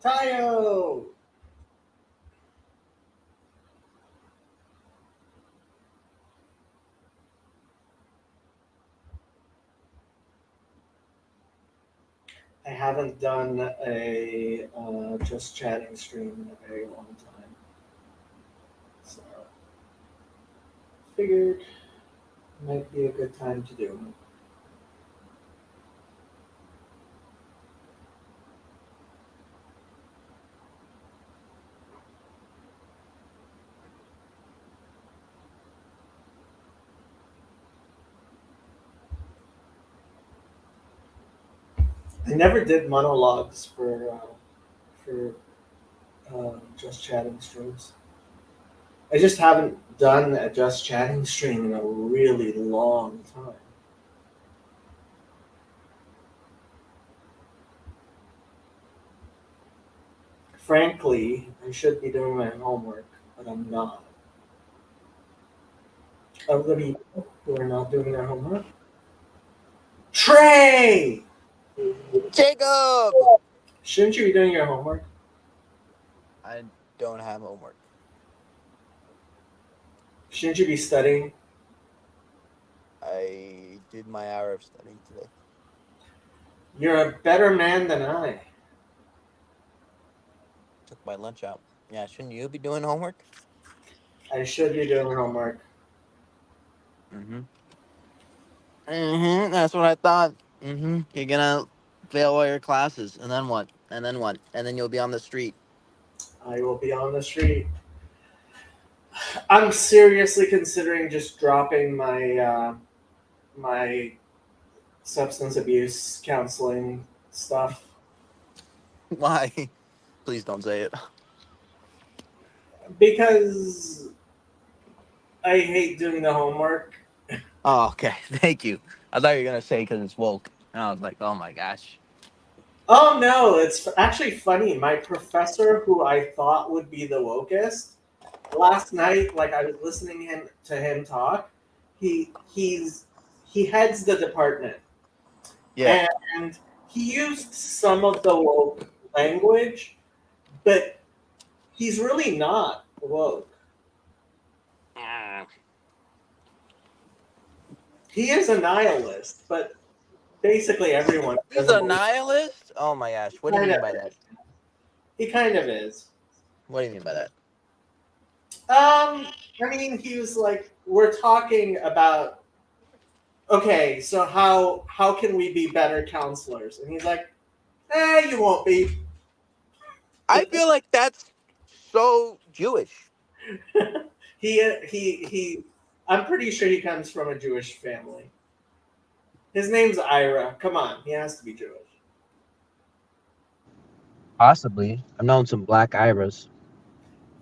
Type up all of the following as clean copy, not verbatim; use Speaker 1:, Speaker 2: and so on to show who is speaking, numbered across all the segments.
Speaker 1: Tayo! I haven't done a just chatting stream in a very long time. So figured might be a good time to do it. I never did monologues for just chatting streams. I just haven't done a just chatting stream in a really long time. Frankly, I should be doing my homework, but I'm not. Of the people who are not doing their homework, Trey!
Speaker 2: Jacob!
Speaker 1: Shouldn't you be doing your homework?
Speaker 2: I don't have homework.
Speaker 1: Shouldn't you be studying?
Speaker 2: I did my hour of studying today.
Speaker 1: You're a better man than I.
Speaker 2: Took my lunch out. Yeah, shouldn't you be doing homework?
Speaker 1: I should be doing homework.
Speaker 2: Mm-hmm. Mm-hmm. That's what I thought. Mm-hmm. You're gonna fail all your classes, and then what? And then what? And then you'll be on the street.
Speaker 1: I will be on the street. I'm seriously considering just dropping my substance abuse counseling stuff
Speaker 2: Why? Please don't say it.
Speaker 1: because I hate doing the homework.
Speaker 2: Oh, okay. Thank you. I thought you were gonna say because it's woke, and I was like, oh my gosh.
Speaker 1: Oh no, it's actually funny. My professor, who I thought would be the wokest, last night, like I was listening to him talk. He heads the department,
Speaker 2: Yeah.
Speaker 1: and he used some of the woke language, but he's really not woke. He is a nihilist, but basically everyone
Speaker 2: He's
Speaker 1: doesn't
Speaker 2: a
Speaker 1: believe.
Speaker 2: nihilist. Oh my gosh. What do you
Speaker 1: Kind
Speaker 2: mean
Speaker 1: of,
Speaker 2: by that?
Speaker 1: he kind of is.
Speaker 2: What do you mean by that?
Speaker 1: I mean, he was like, we're talking about, okay, so how can we be better counselors? And he's like, you won't be.
Speaker 2: I feel like that's so Jewish.
Speaker 1: He. I'm pretty sure he comes from a Jewish family. His name's Ira. Come on, he has to be Jewish.
Speaker 3: Possibly. I've known some black Iras.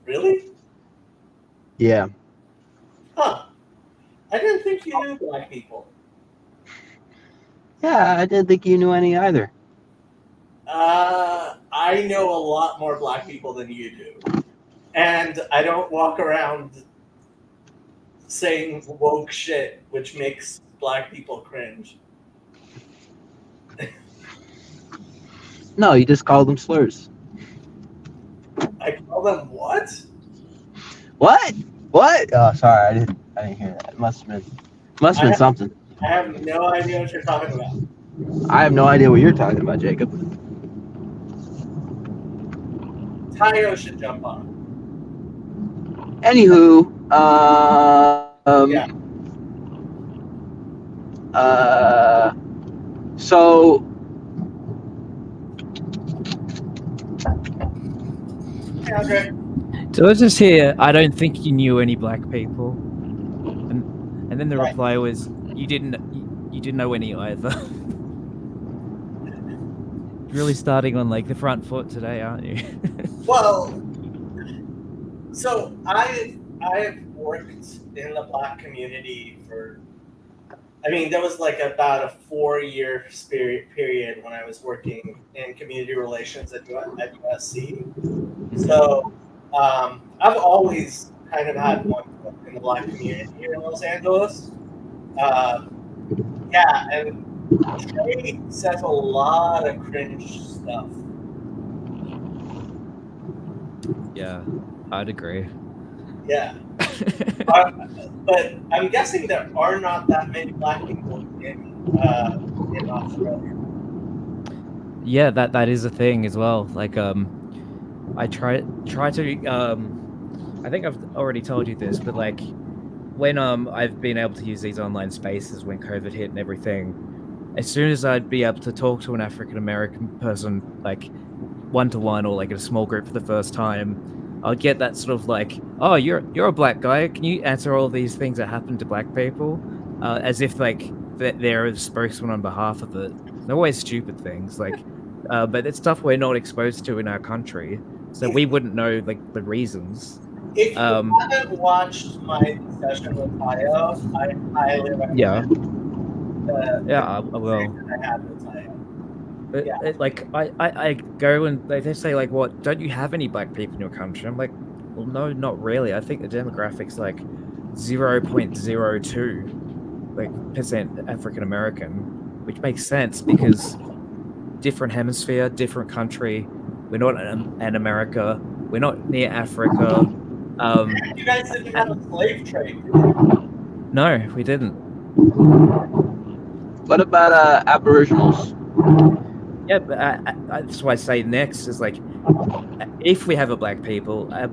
Speaker 1: Really?
Speaker 3: Yeah.
Speaker 1: Huh. I didn't think you knew black people.
Speaker 3: Yeah, I didn't think you knew any either.
Speaker 1: I know a lot more black people than you do. And I don't walk around saying woke shit, which makes black people cringe.
Speaker 3: No, you just called them slurs.
Speaker 1: I call them what?
Speaker 3: What? What? Oh, sorry, I didn't hear that. It must have been something.
Speaker 1: I have no idea what you're talking about.
Speaker 3: I have no idea what you're talking about, Jacob.
Speaker 1: Tayo should jump on.
Speaker 3: Anywho,
Speaker 1: Yeah.
Speaker 3: So
Speaker 1: Yeah, okay.
Speaker 4: So let's just hear, I don't think you knew any black people. And then the
Speaker 1: Right.
Speaker 4: reply was, you didn't know any either. Really starting on like the front foot today, aren't you?
Speaker 1: Well, so I've worked in the black community for. I mean, there was like about a 4-year period when I was working in community relations at USC. So I've always kind of had one foot in the black community here in Los Angeles. Yeah, and Trey says a lot of cringe stuff.
Speaker 4: Yeah, I'd agree.
Speaker 1: Yeah. But I'm guessing there are not that many black people in Australia.
Speaker 4: Yeah, that is a thing as well. Like I try to I think I've already told you this, but like when I've been able to use these online spaces when COVID hit and everything, as soon as I'd be able to talk to an African American person like one to one or like in a small group for the first time, I'll get that sort of like, oh, you're a black guy. Can you answer all these things that happen to black people? As if like they're a spokesman on behalf of it. They're always stupid things like, but it's stuff we're not exposed to in our country, so we wouldn't know like the reasons.
Speaker 1: If you haven't watched my discussion with Tayo, I highly recommend
Speaker 4: Yeah,
Speaker 1: the
Speaker 4: yeah, I will.
Speaker 1: conversation I had with Tayo.
Speaker 4: But
Speaker 1: Yeah.
Speaker 4: like I go and they say like, what, don't you have any black people in your country? I'm like, well, no, not really. I think the demographics like 0.02 like percent African American, which makes sense because different hemisphere, different country. We're not in America. We're not near Africa.
Speaker 1: You guys didn't have a slave trade, did you?
Speaker 4: No, we didn't.
Speaker 3: What about Aboriginals?
Speaker 4: Yeah, but that's why I say next is like, if we have a black people are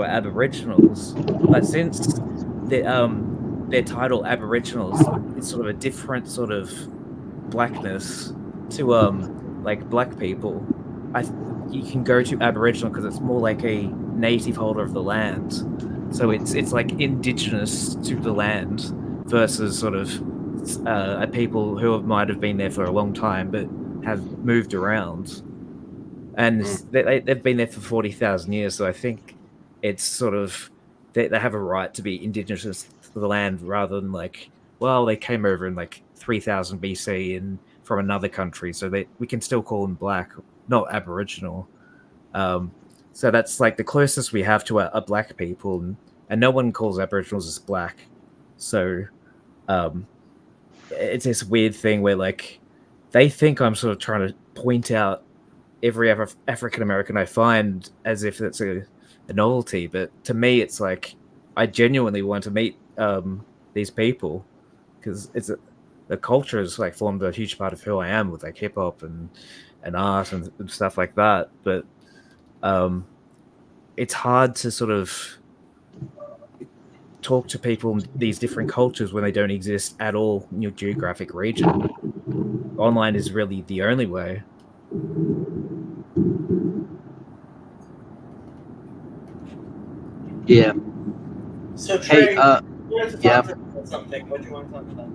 Speaker 4: Aboriginals, but since their title Aboriginals, it's sort of a different sort of blackness to like black people. You can go to Aboriginal because it's more like a native holder of the land, so it's like indigenous to the land versus sort of a people who might have been there for a long time but have moved around, and they've been there for 40,000 years. So I think it's sort of they have a right to be indigenous to the land rather than like, well, they came over in like 3000 BC and from another country, so we can still call them black, not Aboriginal. So that's like the closest we have to a black people, and no one calls Aboriginals as black. So it's this weird thing where like they think I'm sort of trying to point out every African American I find as if it's a novelty, but to me it's like I genuinely want to meet these people because the culture is like formed a huge part of who I am with like hip hop and art and stuff like that. But it's hard to sort of talk to people in these different cultures when they don't exist at all in your geographic region. Online is really the only way.
Speaker 3: Yeah.
Speaker 1: So Trey,
Speaker 3: Hey,
Speaker 1: you wanted to talk
Speaker 3: yeah.
Speaker 1: about something. What do you want to talk about?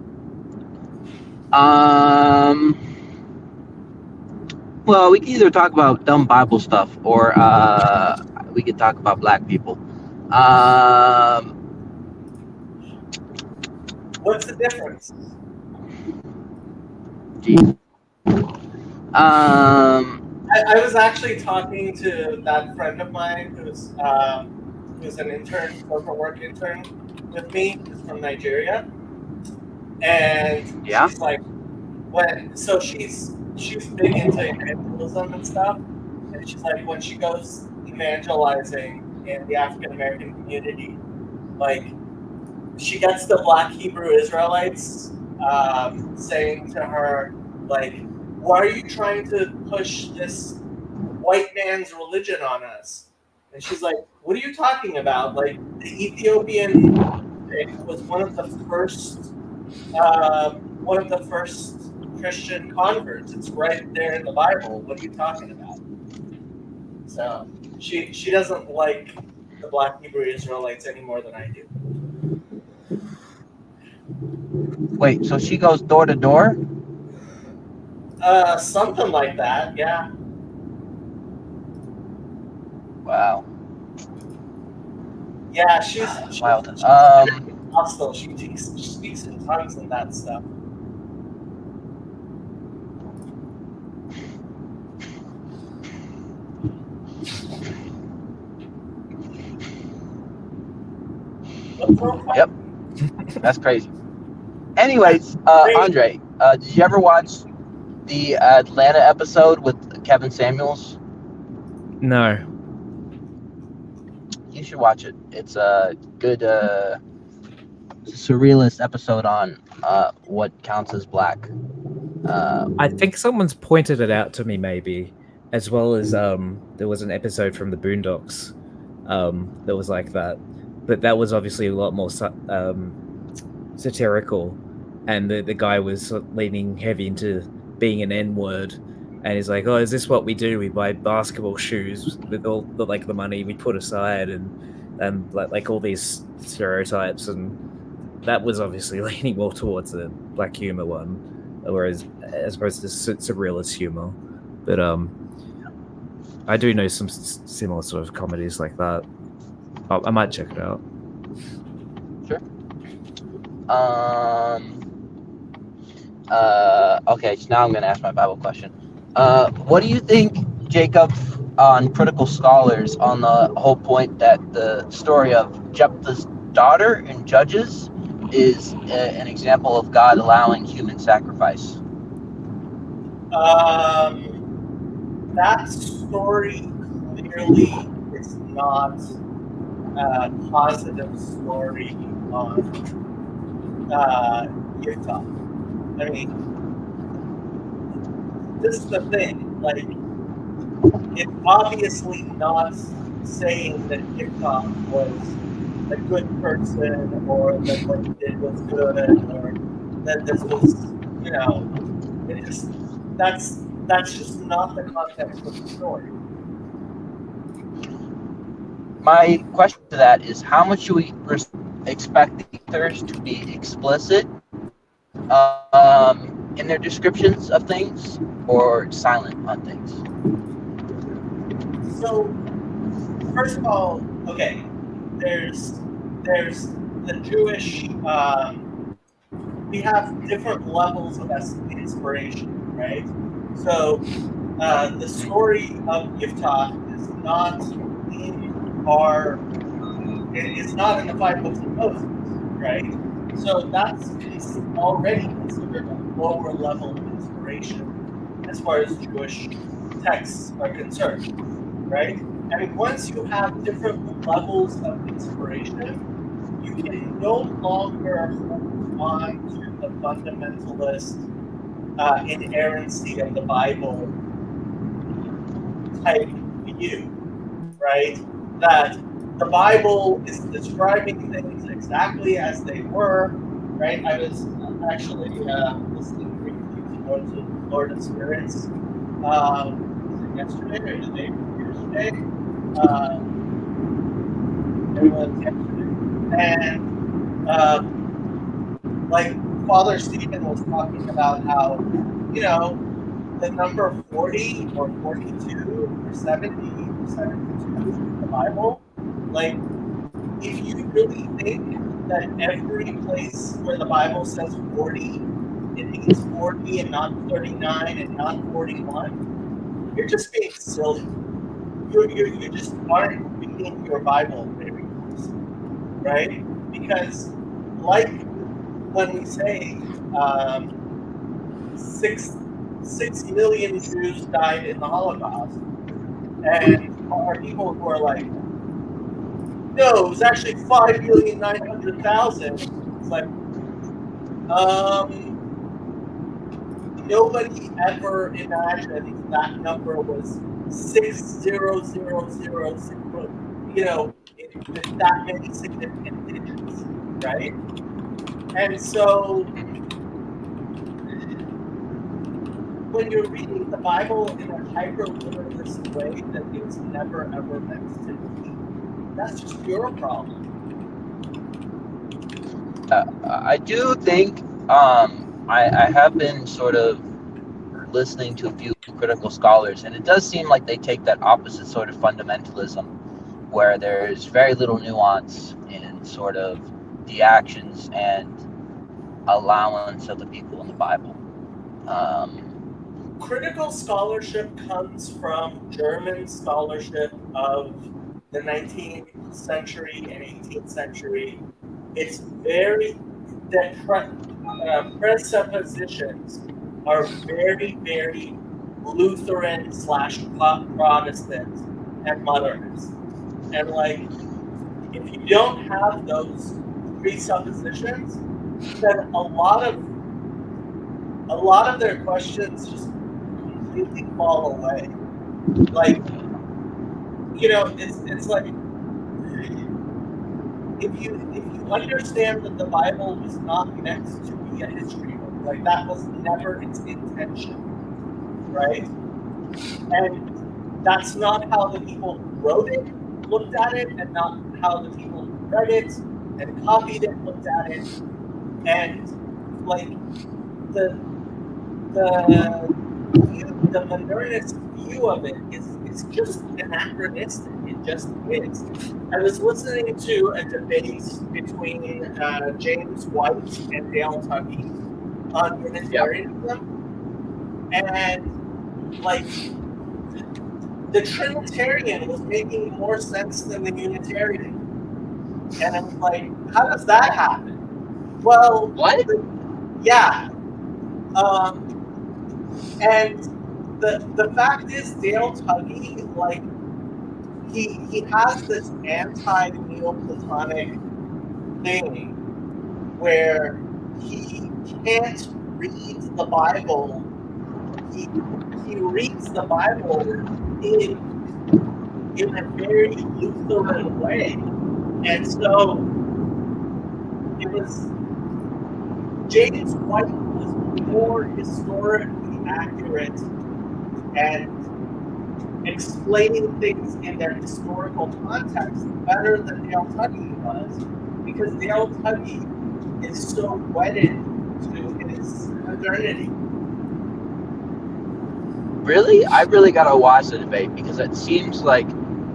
Speaker 3: Well, we can either talk about dumb Bible stuff or we could talk about black people.
Speaker 1: What's the difference?
Speaker 3: Geez.
Speaker 1: I was actually talking to that friend of mine who's an intern, corporate work intern with me, who's from Nigeria, and
Speaker 3: Yeah.
Speaker 1: she's like, she's big into evangelism and stuff, and she's like, when she goes evangelizing in the African American community, like she gets the Black Hebrew Israelites saying to her, like, why are you trying to push this white man's religion on us? And she's like, what are you talking about? Like, the Ethiopian was one of the first Christian converts. It's right there in the Bible. What are you talking about? So she doesn't like the Black Hebrew Israelites any more than I do.
Speaker 3: Wait, so she goes door to door?
Speaker 1: Something like that, yeah.
Speaker 3: Wow.
Speaker 1: Yeah, she's
Speaker 3: Wild.
Speaker 1: hostile. She speaks in tongues and that stuff. What's wrong?
Speaker 3: Yep. That's crazy. Anyways, Andre, did you ever watch the Atlanta episode with Kevin Samuels?
Speaker 4: No.
Speaker 3: You should watch it. It's a good surrealist episode on what counts as black.
Speaker 4: I think someone's pointed it out to me, maybe, as well as there was an episode from the Boondocks that was like that, but that was obviously a lot more satirical, and the guy was leaning heavy into being an N-word, and he's like, "Oh, is this what we do? We buy basketball shoes with all the money we put aside, and like all these stereotypes," and that was obviously leaning more towards the black humor one, whereas as opposed to surrealist humor. But I do know some similar sort of comedies like that. I might check it out.
Speaker 3: Sure. Okay, so now I'm going to ask my Bible question. What do you think, Jacob, on Critical Scholars, on the whole point that the story of Jephthah's daughter in Judges is an example of God allowing human sacrifice?
Speaker 1: That story clearly is not a positive story on Yiftach. I mean, this is the thing. Like, it's obviously not saying that Yiftach was a good person, or that what he did was good, or that this was, it just that's just not the context of the story.
Speaker 3: My question to that is, how much should we expect the authors to be explicit in their descriptions of things, or silent on things?
Speaker 1: So, first of all, okay, there's the Jewish. We have different levels of inspiration, right? So, the story of Yiftach is not it's not in the 5 books of Moses, right? So that's already considered a lower level of inspiration as far as Jewish texts are concerned, right? I mean, once you have different levels of inspiration, you can no longer hold on to the fundamentalist inerrancy of the Bible type view, right? That the Bible is describing things exactly as they were, right? I was actually listening briefly to Lord of Spirits yesterday or the day before yesterday. It was yesterday. And like Father Stephen was talking about how, the number 40 or 42 or 70 or 72 in the Bible, like, if you really think that every place where the Bible says 40, it means 40 and not 39 and not 41, you're just being silly. You just aren't reading your Bible very closely, right? Because, like when we say 6 million Jews died in the Holocaust, and are people who are like, no, it was actually 5,900,000. It's like, nobody ever imagined that number was 6,000,000, with that many significant digits, right? And so, when you're reading the Bible in a hyper-literalist way that it was never ever meant to be, that's just your problem.
Speaker 3: I do think I have been sort of listening to a few critical scholars, and it does seem like they take that opposite sort of fundamentalism, where there's very little nuance in sort of the actions and allowance of the people in the Bible.
Speaker 1: Critical scholarship comes from German scholarship of the 19th century and 18th century. It's very, the presuppositions are very, very Lutheran / Protestant and modernist. And like, if you don't have those presuppositions, then a lot of their questions just completely fall away. Like, it's like if you understand that the Bible was not meant to be a history book, like that was never its intention, right? And that's not how the people who wrote it looked at it, and not how the people who read it and copied it looked at it. And like the modernist view of it is just anachronistic. It just is. I was listening to a debate between James White and Dale Tuckey on Unitarianism, and like the Trinitarian was making more sense than the Unitarian, and I'm like, how does that happen? Well,
Speaker 3: What?
Speaker 1: Yeah. And the fact is, Dale Tuckey, like, he has this anti-Neoplatonic thing where he can't read the Bible. He reads the Bible in a very Lutheran way, and so it was James White was more historically accurate and explaining things in their historical context better than Dale Tuckey was, because Dale Tuckey is so wedded to his modernity.
Speaker 3: Really? I really gotta watch the debate, because it seems like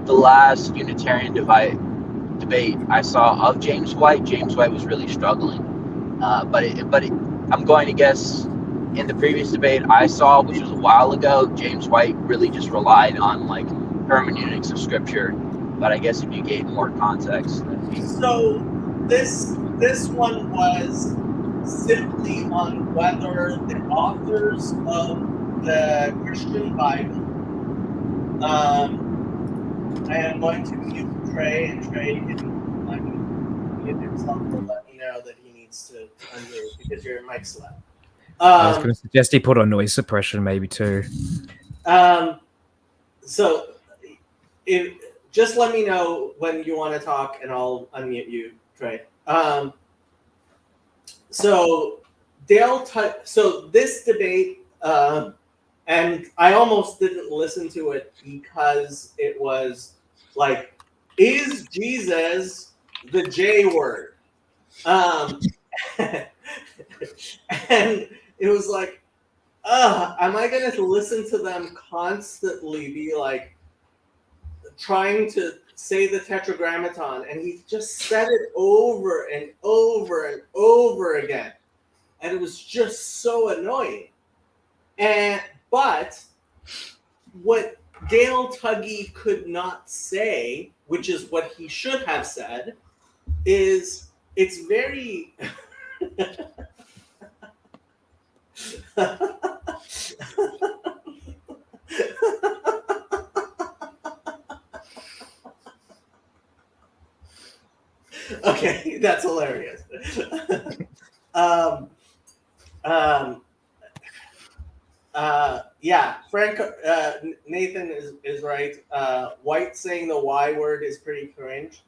Speaker 3: the last Unitarian debate I saw of James White was really struggling. But I'm going to guess in the previous debate I saw, which was a while ago, James White really just relied on like hermeneutics of scripture. But I guess if you gave more context,
Speaker 1: so this one was simply on whether the authors of the Christian Bible. I am going to mute Trey, and Trey can mute himself to let me know that he needs to unmute because your mic's loud.
Speaker 4: I was going to suggest he put on noise suppression, maybe too.
Speaker 1: So, just let me know when you want to talk, and I'll unmute you, Trey. So this debate, and I almost didn't listen to it because it was like, is Jesus the J word? And it was like, am I going to listen to them constantly be like trying to say the Tetragrammaton? And he just said it over and over and over again. And it was just so annoying. But what Dale Tuckey could not say, which is what he should have said, is it's very okay, that's hilarious. Yeah, Frank. Nathan is right. White saying the Y word is pretty cringe.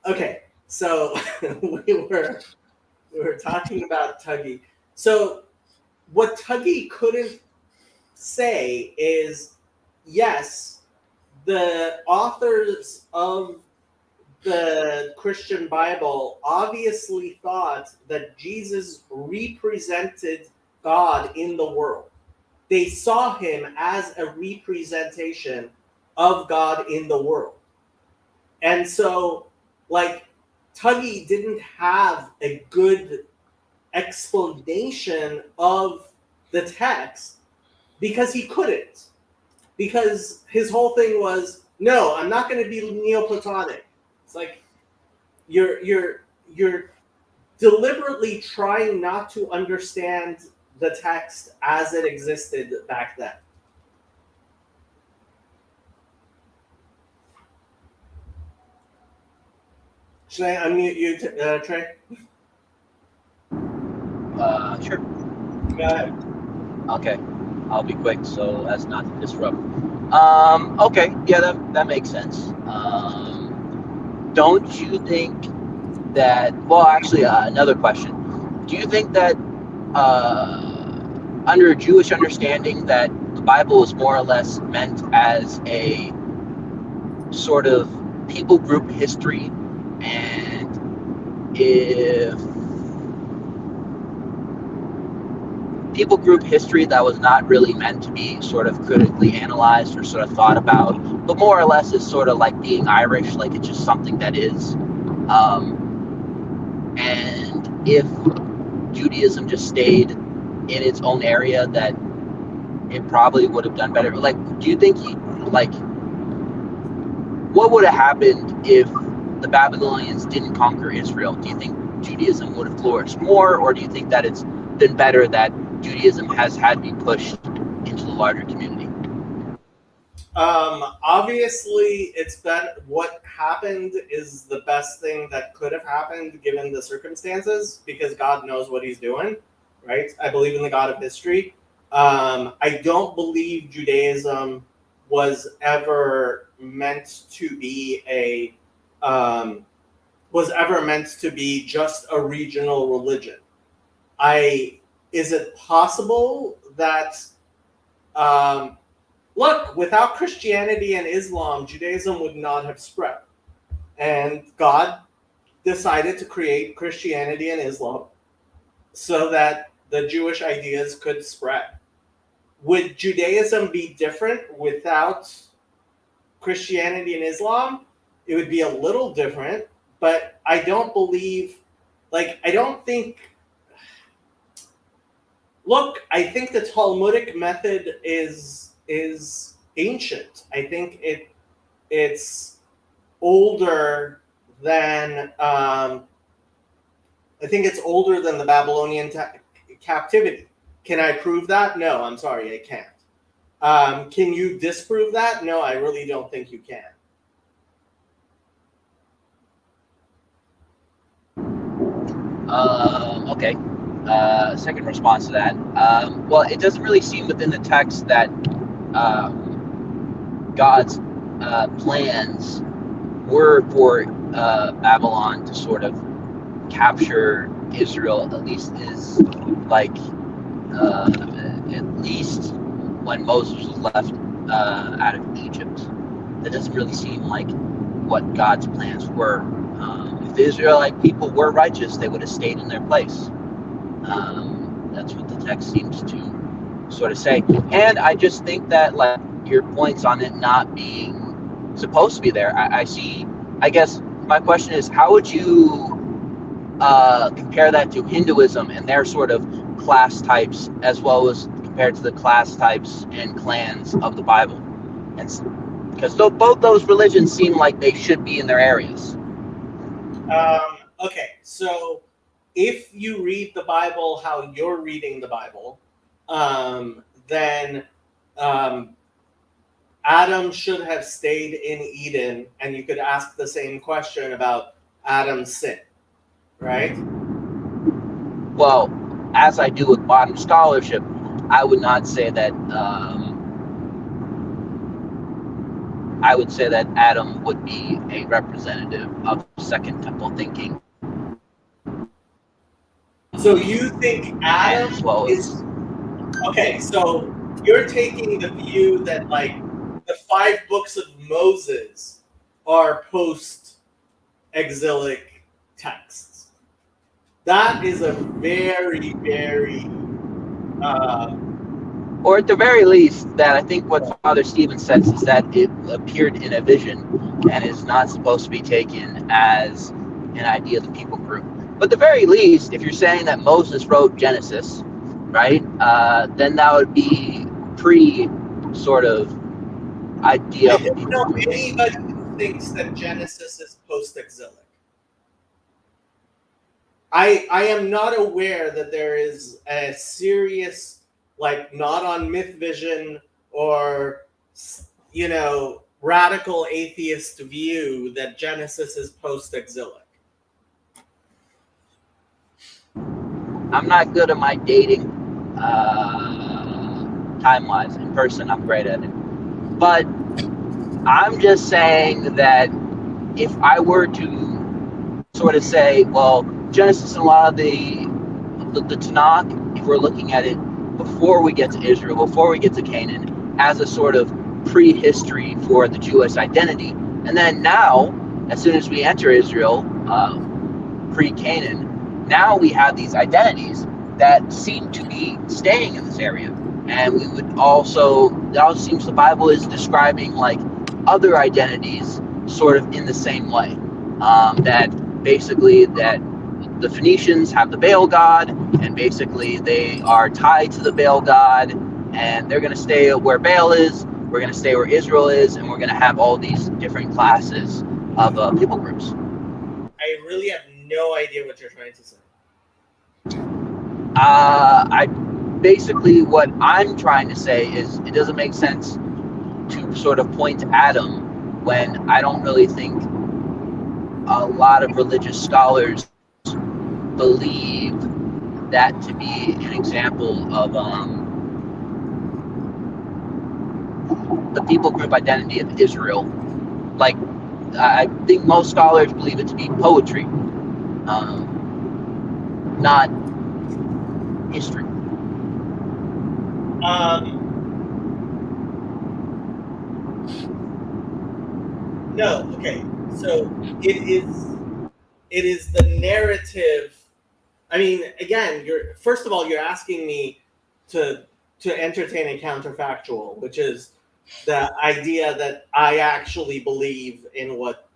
Speaker 1: Okay, so we were talking about Tuckey. So what Tuckey couldn't say is, yes, the authors of the Christian Bible obviously thought that Jesus represented God in the world. They saw him as a representation of God in the world. And so, like, Tuckey didn't have a good explanation of the text because he couldn't. Because his whole thing was, no, I'm not going to be Neoplatonic. It's like you're deliberately trying not to understand the text as it existed back then. Should I unmute you, Trey?
Speaker 3: Sure.
Speaker 1: Go ahead.
Speaker 3: Okay, I'll be quick so as not to disrupt. Okay, yeah, that makes sense. Don't you think that? Well, actually, another question. Do you think that under a Jewish understanding that the Bible is more or less meant as a sort of people group history, and if people group history that was not really meant to be sort of critically analyzed or sort of thought about, but more or less is sort of like being Irish, like it's just something that is. And if Judaism just stayed in its own area, that it probably would have done better. Like, do you think what would have happened if the Babylonians didn't conquer Israel? Do you think Judaism would have flourished more, or do you think that it's been better that Judaism has had to be pushed into the larger community?
Speaker 1: Obviously, it's been what happened is the best thing that could have happened given the circumstances, because God knows what He's doing, right? I believe in the God of history. I don't believe Judaism was ever meant to be just a regional religion. Is it possible that look, without Christianity and Islam, Judaism would not have spread. And God decided to create Christianity and Islam so that the Jewish ideas could spread. Would Judaism be different without Christianity and Islam? It would be a little different, but I don't think. Look, I think the Talmudic method is ancient. I think it's older than the Babylonian captivity. Can I prove that? No, I'm sorry, I can't. Can you disprove that? No, I really don't think you can.
Speaker 3: Okay. Second response to that. Well, it doesn't really seem within the text that God's plans were for Babylon to sort of capture Israel, at least at least when Moses was left out of Egypt. That doesn't really seem like what God's plans were. If the Israelite people were righteous, they would have stayed in their place. That's what the text seems to sort of say. And I just think that, like, your points on it not being supposed to be there, I guess my question is, how would you compare that to Hinduism and their sort of class types, as well as compared to the class types and clans of the Bible? And because both those religions seem like they should be in their areas.
Speaker 1: Okay, so if you read the Bible how you're reading the Bible, then Adam should have stayed in Eden, and you could ask the same question about Adam's sin, right?
Speaker 3: Well, as I do with modern scholarship, I would not say that. I would say that Adam would be a representative of Second Temple thinking.
Speaker 1: So you think Adam
Speaker 3: as well
Speaker 1: is okay? So you're taking the view that, like, the 5 books of Moses are post-exilic texts. That is a very, very
Speaker 3: or at the very least, that I think what Father Stephen says is that it appeared in a vision and is not supposed to be taken as an idea of the people group. But at the very least, if you're saying that Moses wrote Genesis, right, then that would be sort of idea.
Speaker 1: I don't know anybody who thinks that Genesis is post-exilic. I am not aware that there is a serious, like, not on Myth Vision or, radical atheist view that Genesis is post-exilic.
Speaker 3: I'm not good at my dating time-wise. In person, I'm great at it. But I'm just saying that if I were to sort of say, well, Genesis and a lot of the Tanakh, if we're looking at it before we get to Israel, before we get to Canaan, as a sort of prehistory for the Jewish identity, and then now, as soon as we enter Israel, pre-Canaan, now we have these identities that seem to be staying in this area. And we would also, it also seems the Bible is describing like other identities sort of in the same way. That basically that the Phoenicians have the Baal god, and basically they are tied to the Baal god, and they're going to stay where Baal is, we're going to stay where Israel is, and we're going to have all these different classes of people groups.
Speaker 1: I really have no idea what you're trying to say.
Speaker 3: I basically what I'm trying to say is it doesn't make sense to sort of point to Adam when I don't really think a lot of religious scholars believe that to be an example of the people group identity of Israel. Like, I think most scholars believe it to be poetry, not history.
Speaker 1: No, okay. So it is the narrative. I mean, again, first of all, you're asking me to entertain a counterfactual, which is the idea that I actually believe in what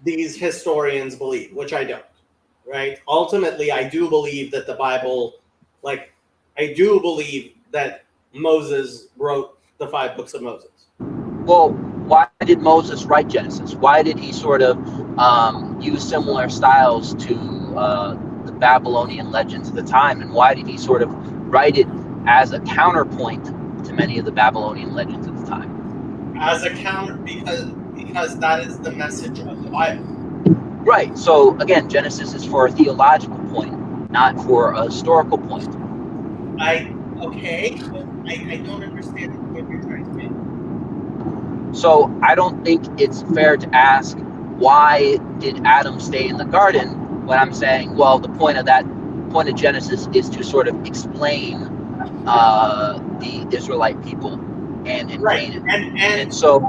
Speaker 1: these historians believe, which I don't. Right? Ultimately, I do believe that the Bible, like, I do believe that Moses wrote the 5 books of Moses.
Speaker 3: Well, why did Moses write Genesis? Why did he sort of use similar styles to the Babylonian legends at the time? And why did he sort of write it as a counterpoint to many of the Babylonian legends at the time?
Speaker 1: As a counter, because that is the message of the Bible.
Speaker 3: Right. So again, Genesis is for a theological point, not for a historical point.
Speaker 1: I don't understand what you're trying to make.
Speaker 3: So I don't think it's fair to ask why did Adam stay in the garden when I'm saying, well, the point of Genesis is to sort of explain the Israelite people and
Speaker 1: right.
Speaker 3: Canaan.
Speaker 1: And
Speaker 3: so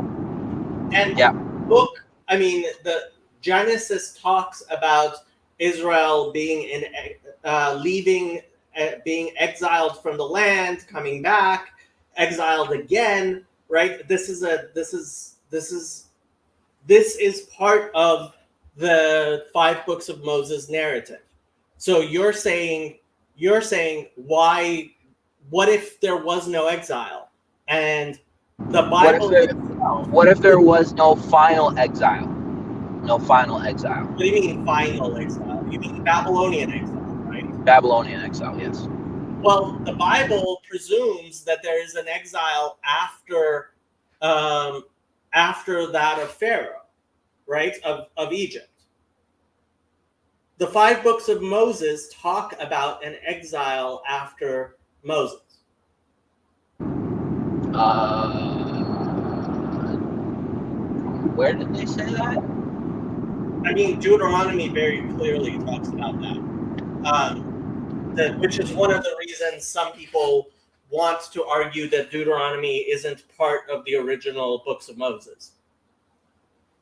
Speaker 1: yeah. Book. I mean, the Genesis talks about Israel being leaving, being exiled from the land, coming back, exiled again. Right. This is part of the 5 books of Moses narrative. So you're saying why? What if there was no exile and the Bible?
Speaker 3: What if there was no final exile? No final exile.
Speaker 1: What do you mean final exile? You mean Babylonian exile, right?
Speaker 3: Babylonian exile, yes.
Speaker 1: Well, the Bible presumes that there is an exile after that of Pharaoh, right? Of Egypt. The 5 books of Moses talk about an exile after Moses.
Speaker 3: Where did they say that?
Speaker 1: I mean, Deuteronomy very clearly talks about that. Which is one of the reasons some people want to argue that Deuteronomy isn't part of the original books of Moses.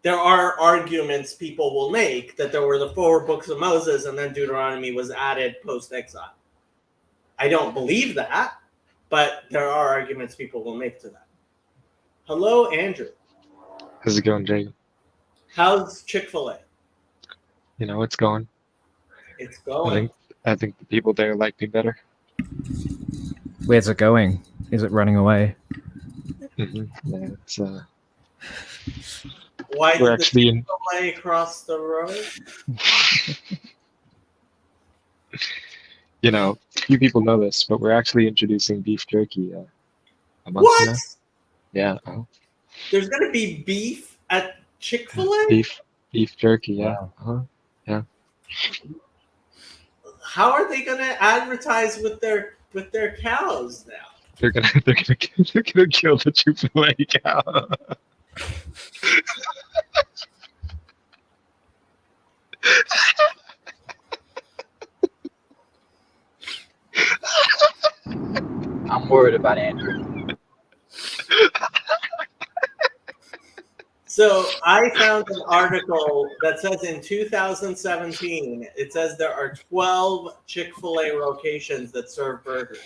Speaker 1: There are arguments people will make that there were the 4 books of Moses and then Deuteronomy was added post-exile. I don't believe that, but there are arguments people will make to that. Hello, Andrew.
Speaker 5: How's it going, Jacob?
Speaker 1: How's Chick-fil-A?
Speaker 5: You know, it's going.
Speaker 1: It's going.
Speaker 5: I think the people there like me better.
Speaker 4: Where's it going? Is it running away?
Speaker 5: Mm-hmm. Yeah, it's
Speaker 1: Why
Speaker 5: we're
Speaker 1: did
Speaker 5: actually
Speaker 1: the Chick-fil-A across the road?
Speaker 5: You know, few people know this, but we're actually introducing beef jerky a month from now.
Speaker 1: What?
Speaker 5: Yeah.
Speaker 1: There's gonna be beef at Chick-fil-A?
Speaker 5: Beef Beef jerky, yeah.
Speaker 4: Wow.
Speaker 1: How are they going to advertise with their cows now?
Speaker 5: They're gonna they're gonna kill the Chick-fil-A cow.
Speaker 3: I'm worried about Andrew.
Speaker 1: So I found an article that says in 2017, it says there are 12 Chick-fil-A locations that serve burgers.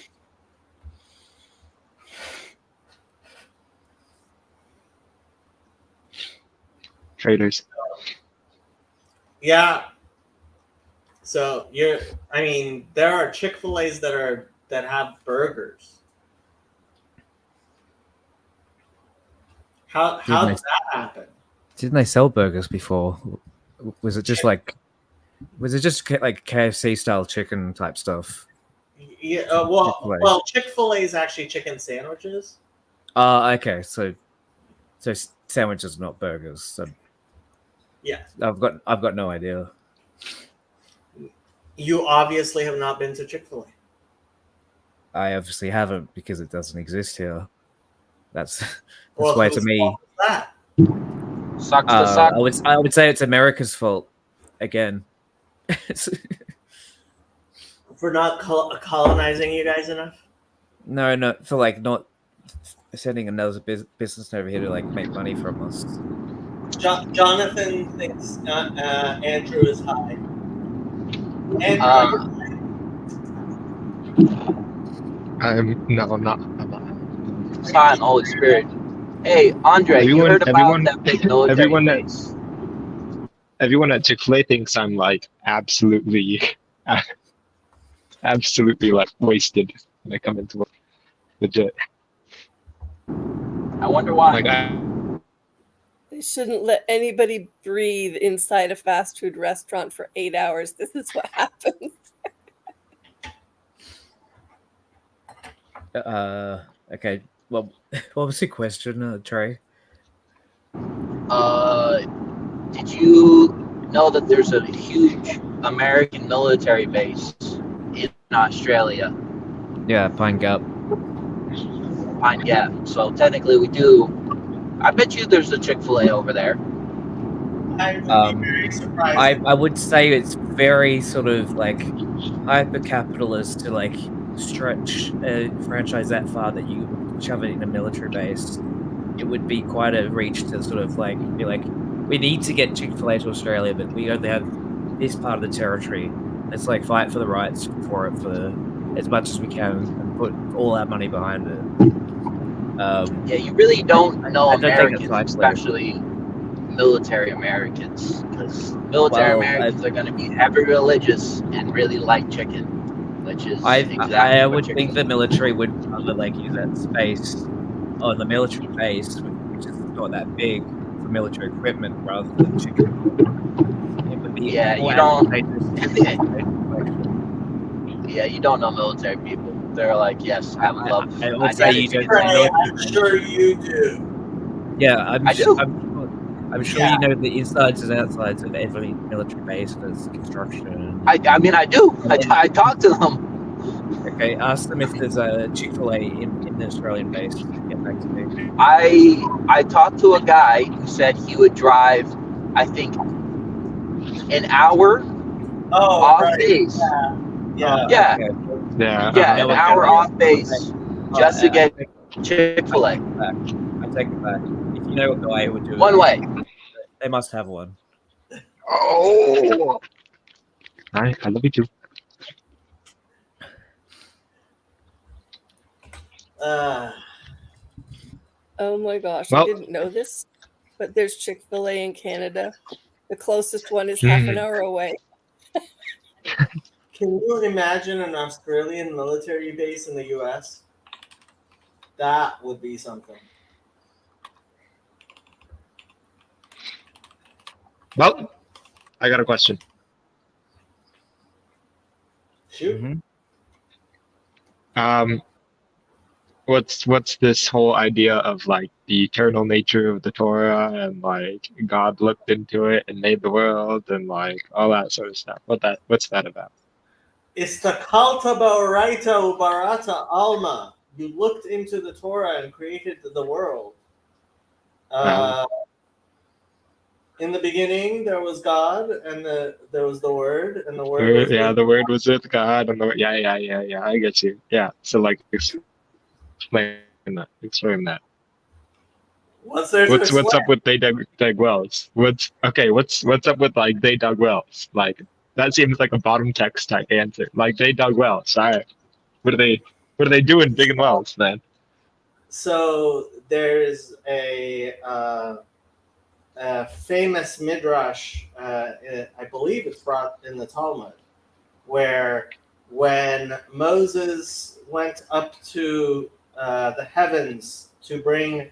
Speaker 5: Traitors.
Speaker 1: Yeah. So there are Chick-fil-A's that have burgers. How did that happen?
Speaker 4: Didn't they sell burgers before? Was it just like KFC style chicken type stuff?
Speaker 1: Yeah.
Speaker 4: Chick-fil-A.
Speaker 1: Well, Chick-fil-A is actually chicken sandwiches.
Speaker 4: Okay. So sandwiches, not burgers. So
Speaker 1: Yeah.
Speaker 4: I've got no idea.
Speaker 1: You obviously have not been to Chick-fil-A.
Speaker 4: I obviously haven't because it doesn't exist here. That's
Speaker 1: Well,
Speaker 4: why
Speaker 1: whose
Speaker 4: to me.
Speaker 1: fault is that?
Speaker 3: Sucks to suck.
Speaker 4: I would say it's America's fault again.
Speaker 1: For not colonizing you guys enough?
Speaker 4: No, for like not sending another business over here to like make money from us.
Speaker 1: Jonathan thinks Andrew is high. Andrew,
Speaker 5: I'm not.
Speaker 3: Son, Holy Spirit. Hey, Andre, you heard about that big military base?
Speaker 5: Everyone at Chick-fil-A thinks I'm like absolutely like wasted when I come into work. Legit.
Speaker 3: I wonder why.
Speaker 5: Like
Speaker 6: They shouldn't let anybody breathe inside a fast food restaurant for 8 hours. This is what happens.
Speaker 4: Okay. Well, what was the question, Trey?
Speaker 3: Did you know that there's a huge American military base in Australia?
Speaker 4: Yeah, Pine Gap.
Speaker 3: Pine Gap. So technically we do. I bet you there's a Chick-fil-A over there.
Speaker 1: I would be very surprised.
Speaker 4: I would say it's very sort of like hyper capitalist to like stretch a franchise that far that you shove it in a military base. It would be quite a reach to sort of like be like, we need to get Chick-fil-A to Australia, but we only have this part of the territory. Let's like fight for the rights for it for as much as we can and put all our money behind it.
Speaker 3: Yeah, you really don't know
Speaker 4: I don't think
Speaker 3: Americans,
Speaker 4: it's likely.
Speaker 3: especially military Americans, because military Americans are going to be heavy religious and really like chicken, which is exactly
Speaker 4: I
Speaker 3: what
Speaker 4: would
Speaker 3: chicken
Speaker 4: think the military would rather like use that space on the military base, which is not that big for military equipment, rather than chicken. It would be
Speaker 3: Yeah, you
Speaker 4: more
Speaker 3: don't-
Speaker 4: advantageous.
Speaker 3: Yeah, you don't know military people. They're like, yes, have love.
Speaker 4: I would say you don't
Speaker 1: Trey,
Speaker 4: know.
Speaker 1: I'm sure you do.
Speaker 4: Yeah,
Speaker 3: I do.
Speaker 4: I'm sure
Speaker 1: Yeah.
Speaker 4: you know the insides and outsides of every military base and its construction.
Speaker 3: I mean, I do. I talk to them.
Speaker 4: Okay, ask them if there's a Chick-fil-A in the Australian base. Get back to me.
Speaker 3: I talked to a guy who said he would drive, I think, an hour
Speaker 1: Oh,
Speaker 3: off
Speaker 1: right.
Speaker 3: base.
Speaker 1: Yeah.
Speaker 3: Yeah.
Speaker 4: Okay.
Speaker 5: yeah.
Speaker 3: Yeah,
Speaker 4: know
Speaker 3: an
Speaker 4: what
Speaker 3: hour
Speaker 4: that
Speaker 3: off base just to get Chick-fil-A.
Speaker 4: I take it back. If you know what guy would do it,
Speaker 3: One way.
Speaker 4: they must have one.
Speaker 5: Oh. I love you too.
Speaker 6: Oh my gosh,
Speaker 5: Well-
Speaker 6: I didn't know this, but there's Chick-fil-A in Canada. The closest one is half an hour away.
Speaker 1: Can you imagine an Australian military base in the U.S.? That would be something.
Speaker 5: Well, I got a question.
Speaker 1: Shoot.
Speaker 4: Mhm.
Speaker 5: what's this whole idea of like the eternal nature of the Torah and like God looked into it and made the world and like all that sort of stuff? What's that about?
Speaker 1: Istakalta ba'oraita ubarata alma. You looked into the Torah and created the world. In the beginning, there was God, and there was the Word, and the Word was
Speaker 5: Yeah,
Speaker 1: with
Speaker 5: the word was with God and yeah, I get you. Yeah. So like explain that.
Speaker 1: What's there to
Speaker 5: What's
Speaker 1: explain?
Speaker 5: up with they dug wells? What's up with like they dug wells? Like that seems like a bottom text type answer. Like they dug wells. All right. What are they doing digging wells then?
Speaker 1: So there's a famous midrash, I believe it's brought in the Talmud, where when Moses went up to the heavens to bring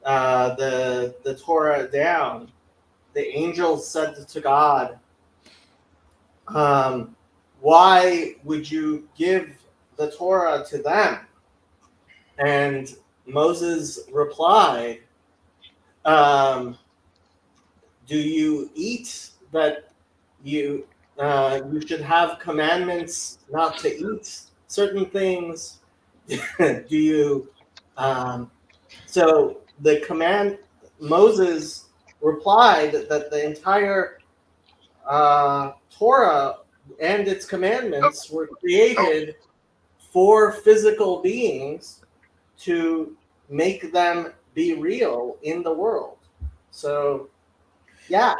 Speaker 1: the Torah down, the angels said to God, why would you give the Torah to them? And Moses replied, do you eat that you should have commandments not to eat certain things? Do you so the command Moses replied that the entire Torah and its commandments were created for physical beings to make them be real in the world. So yeah,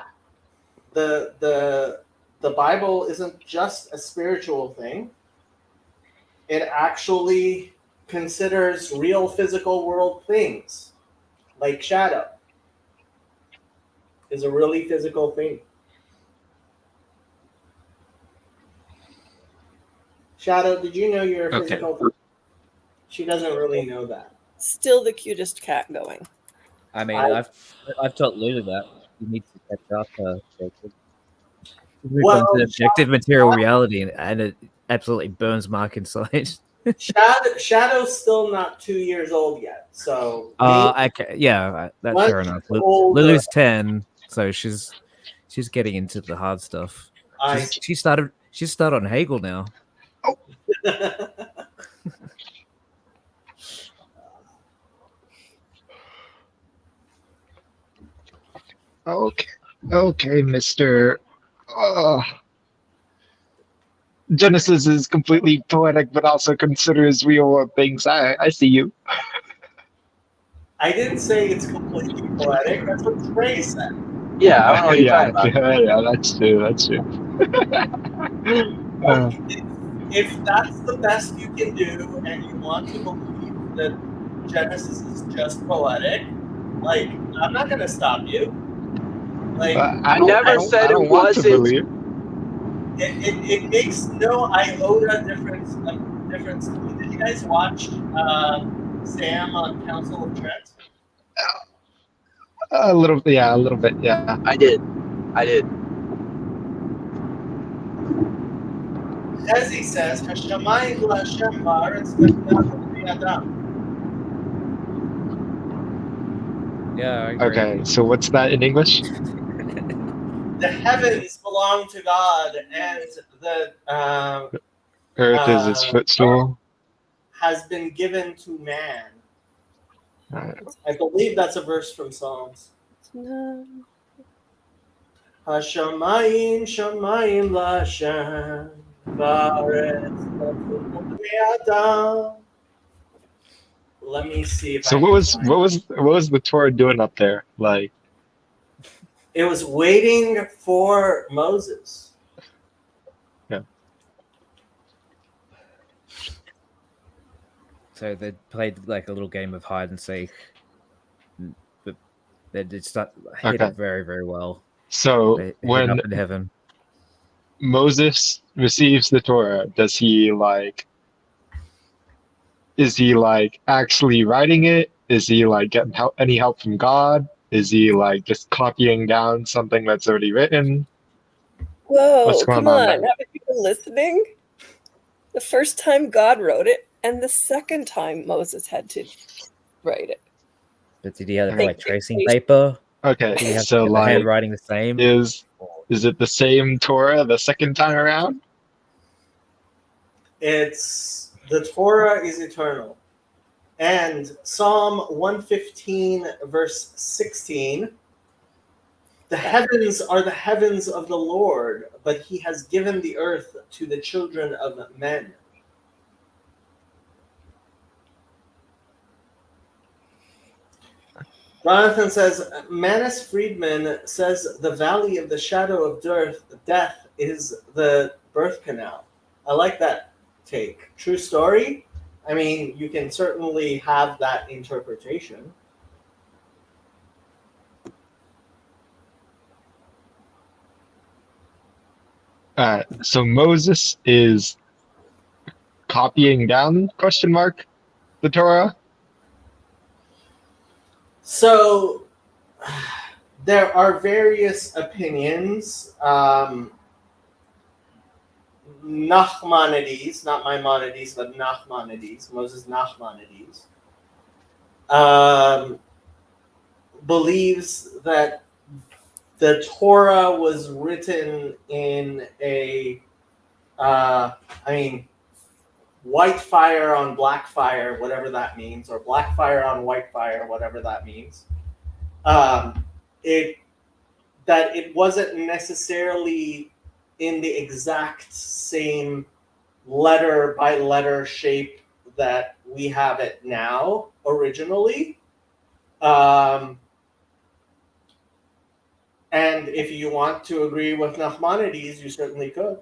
Speaker 1: the Bible isn't just a spiritual thing. It actually considers real physical world things, like shadow is a really physical thing. Shadow, did you know you're a
Speaker 5: Okay.
Speaker 1: physical thing? She doesn't really know that.
Speaker 6: Still the cutest cat going.
Speaker 4: I mean, I've taught Lulu that you need to catch up.
Speaker 1: Well,
Speaker 4: On to objective material reality, and it absolutely burns Mark inside.
Speaker 1: Shadow's still not 2 years old yet, so
Speaker 4: That's
Speaker 1: Once
Speaker 4: fair enough.
Speaker 1: she's older-
Speaker 4: Lulu's 10, so she's getting into the hard stuff. She started on Hegel now.
Speaker 5: Okay, Mr. Genesis is completely poetic, but also considers real world things. I see you.
Speaker 1: I didn't say it's completely poetic. That's what Trey said.
Speaker 3: Yeah, I don't know what you're talking about.
Speaker 5: Yeah, that's true. That's true.
Speaker 1: If that's the best you can do, and you want to believe that Genesis is just poetic, like I'm not gonna stop you. Like
Speaker 3: I never said it wasn't.
Speaker 1: It makes no iota difference. Difference. Did you guys watch Sam on Council of Trent?
Speaker 5: A little bit, yeah.
Speaker 3: I did.
Speaker 1: As he says, "Hashamayim la'Hashem ba'aretz v'nafel b'yadam."
Speaker 4: Yeah. I agree.
Speaker 5: Okay, so what's that in English?
Speaker 1: The heavens belong to God, and the
Speaker 5: Earth is his footstool.
Speaker 1: has been given to man.
Speaker 5: Alright.
Speaker 1: I believe that's a verse from Psalms.
Speaker 6: No.
Speaker 1: Hashamayim shamayim la'Hashem ba'aretz v'nafel b'yadam. Let me see if
Speaker 5: So
Speaker 1: I
Speaker 5: what
Speaker 1: can
Speaker 5: was
Speaker 1: find
Speaker 5: the Torah doing up there? Like,
Speaker 1: it was waiting for Moses.
Speaker 4: So they played like a little game of hide and seek, but they did hit
Speaker 5: Okay.
Speaker 4: it very, very well.
Speaker 5: so
Speaker 4: They hit
Speaker 5: when
Speaker 4: up in heaven.
Speaker 5: Moses receives the Torah, is he like actually writing it? Is he like getting any help from God? Is he like just copying down something that's already written?
Speaker 6: Whoa,
Speaker 5: What's going
Speaker 6: come
Speaker 5: on
Speaker 6: on.
Speaker 5: there?
Speaker 6: Haven't you been listening? The first time God wrote it, and the second time Moses had to write it.
Speaker 4: But did he have
Speaker 6: They-
Speaker 4: like tracing paper?
Speaker 5: Okay,
Speaker 4: Did he have
Speaker 5: so
Speaker 4: the
Speaker 5: like,
Speaker 4: handwriting the same?
Speaker 5: is it the same Torah the second time around?
Speaker 1: It's the Torah is eternal. And Psalm 115, verse 16, the heavens are the heavens of the Lord, but he has given the earth to the children of men. Jonathan says, Manus Friedman says the valley of the shadow of death is the birth canal. I like that take. True story? I mean, you can certainly have that interpretation.
Speaker 5: So Moses is copying down ? The Torah.
Speaker 1: So there are various opinions. Nachmanides, not Maimonides, but Nachmanides, Moses Nachmanides, believes that the Torah was written in white fire on black fire, whatever that means, or black fire on white fire, whatever that means. It wasn't necessarily in the exact same letter by letter shape that we have it now originally. And if you want to agree with Nachmanides, you certainly could.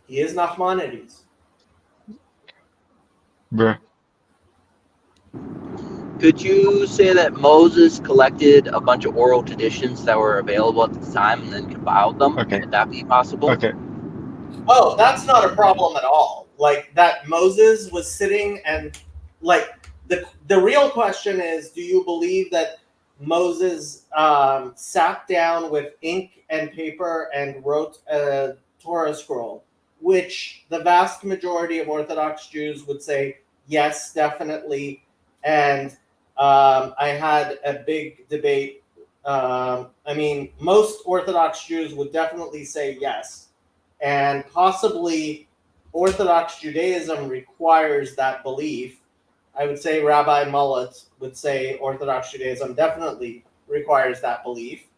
Speaker 1: He is Nachmanides.
Speaker 5: Bruh.
Speaker 3: Could you say that Moses collected a bunch of oral traditions that were available at the time and then compiled them?
Speaker 5: Okay.
Speaker 3: Would that be possible?
Speaker 5: Okay.
Speaker 1: Oh, that's not a problem at all. Like that Moses was sitting and like the real question is, do you believe that Moses sat down with ink and paper and wrote a Torah scroll, which the vast majority of Orthodox Jews would say, yes, definitely. And I had a big debate. Most Orthodox Jews would definitely say yes. And possibly Orthodox Judaism requires that belief. I would say Rabbi Mullet would say Orthodox Judaism definitely requires that belief.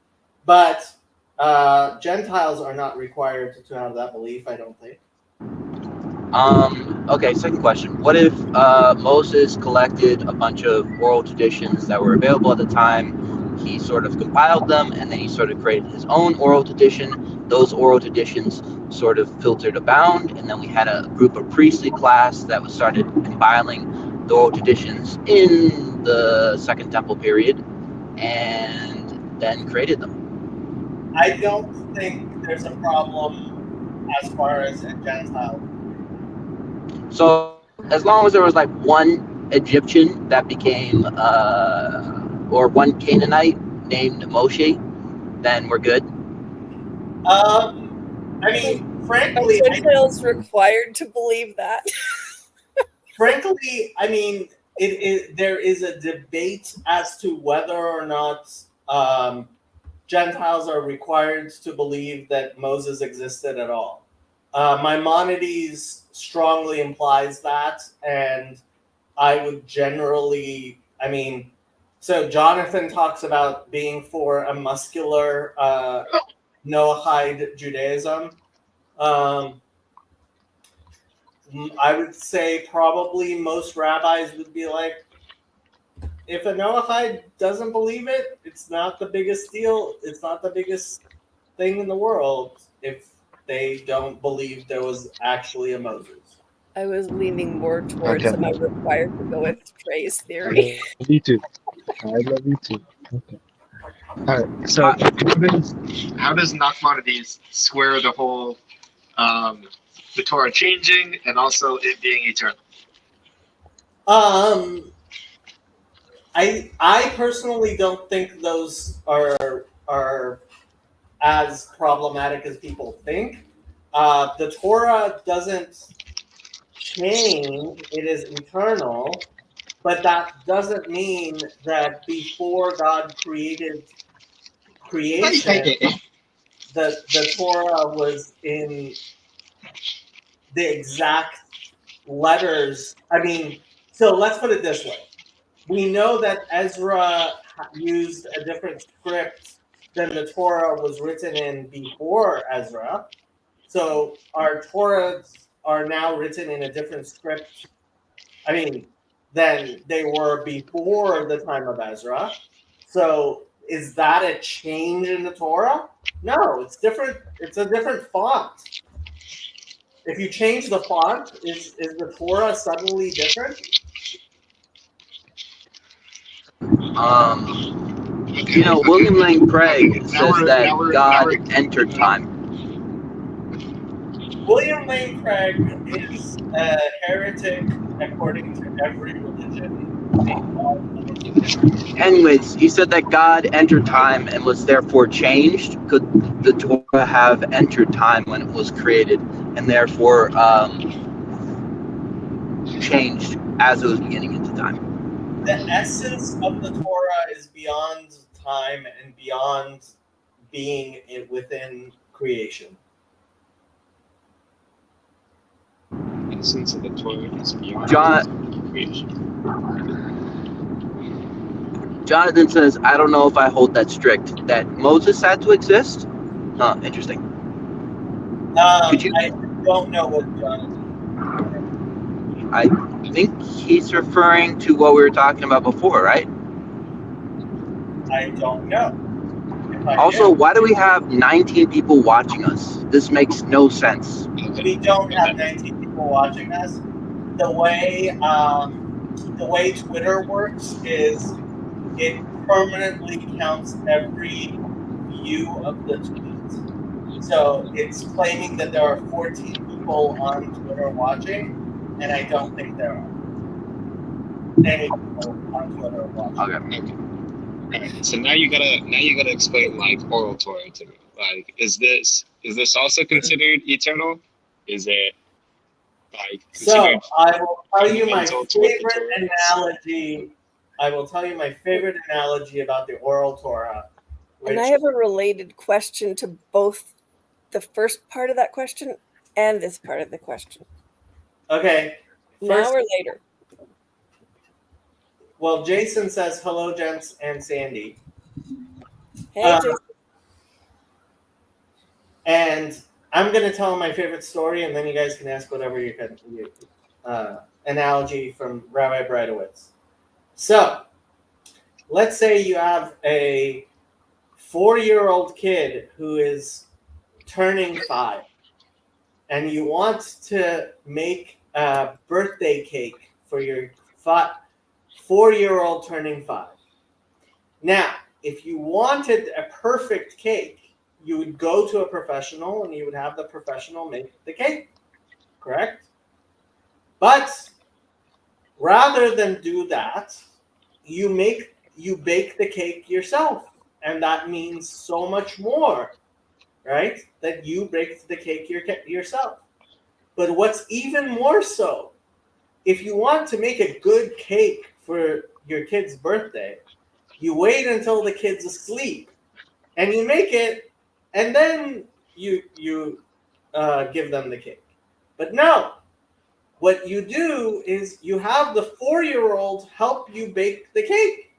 Speaker 1: But Gentiles are not required to have that belief, I don't think.
Speaker 3: Okay, second question. What if Moses collected a bunch of oral traditions that were available at the time? He sort of compiled them, and then he sort of created his own oral tradition. Those oral traditions sort of filtered abound, and then we had a group of priestly class that was started compiling the oral traditions in the Second Temple period, and then created them.
Speaker 1: I don't think there's a problem as far as a Gentile.
Speaker 3: So as long as there was like one Egyptian that became, or one Canaanite named Moshe, then we're good.
Speaker 1: Frankly,
Speaker 6: Are Gentiles required to believe that?
Speaker 1: frankly, there is a debate as to whether or not Gentiles are required to believe that Moses existed at all. Maimonides strongly implies that, and I would generally, so Jonathan talks about being for a muscular Noahide Judaism. I would say probably most rabbis would be like, if a Noahide doesn't believe it, it's not the biggest deal. It's not the biggest thing in the world if they don't believe there was actually a Moses.
Speaker 6: I was leaning more towards
Speaker 5: Okay.
Speaker 6: am I required to go with Trey's theory?
Speaker 5: I love you too. I love you too. Okay. All right. So how does Nachmanides square the whole the Torah changing and also it being eternal?
Speaker 1: I personally don't think those are as problematic as people think. The Torah doesn't change; it is eternal. But that doesn't mean that before God created creation, the Torah was in the exact letters. I mean, so let's put it this way. We know that Ezra used a different script than the Torah was written in before Ezra. So our Torahs are now written in a different script. I mean, than they were before the time of Ezra. So is that a change in the Torah? No, it's different. It's a different font. If you change the font, is the Torah suddenly different?
Speaker 3: You know, William Lane Craig says that God entered time.
Speaker 1: William Lane Craig is a heretic according to every religion.
Speaker 3: Anyways, he said that God entered time and was therefore changed. Could the Torah have entered time when it was created and therefore changed as it was beginning into time?
Speaker 1: The essence of the Torah is beyond time and beyond being within creation.
Speaker 5: The essence of the Torah is beyond creation.
Speaker 3: Jonathan says, I don't know if I hold that strict. That Moses had to exist? Huh, interesting. Could you?
Speaker 1: I don't know what Jonathan.
Speaker 3: I think he's referring to what we were talking about before, right?
Speaker 1: I don't know.
Speaker 3: Also, why do we have 19 people watching us? This makes no sense.
Speaker 1: We don't have 19 people watching us. The way Twitter works is it permanently counts every view of the tweet. So it's claiming that there are 14 people on Twitter watching, and I don't think there are any people on Twitter watching.
Speaker 3: Okay.
Speaker 5: Alright, so now you gotta explain like oral Torah to me. Like, is this also considered eternal? Is it like
Speaker 1: So I will tell you my
Speaker 5: fundamental to what the
Speaker 1: favorite
Speaker 5: Torah is?
Speaker 1: analogy. I will tell you my favorite analogy about the oral Torah.
Speaker 6: And I have a related question to both the first part of that question and this part of the question.
Speaker 1: Okay.
Speaker 6: Now
Speaker 1: First,
Speaker 6: or later?
Speaker 1: well, Jason says hello, gents and Sandy.
Speaker 6: Hey, Jason.
Speaker 1: And I'm going to tell my favorite story, and then you guys can ask whatever you can. Analogy from Rabbi Breitowitz. So, let's say you have a 4-year-old kid who is turning 5, and you want to make a birthday cake for your 4-year-old turning 5. Now, if you wanted a perfect cake, you would go to a professional and you would have the professional make the cake, correct? But rather than do that, you bake the cake yourself. And that means so much more, right? That you bake the cake yourself. But what's even more so, if you want to make a good cake for your kid's birthday, you wait until the kid's asleep and you make it, and then you give them the cake. But no, what you do is you have the 4-year-old help you bake the cake.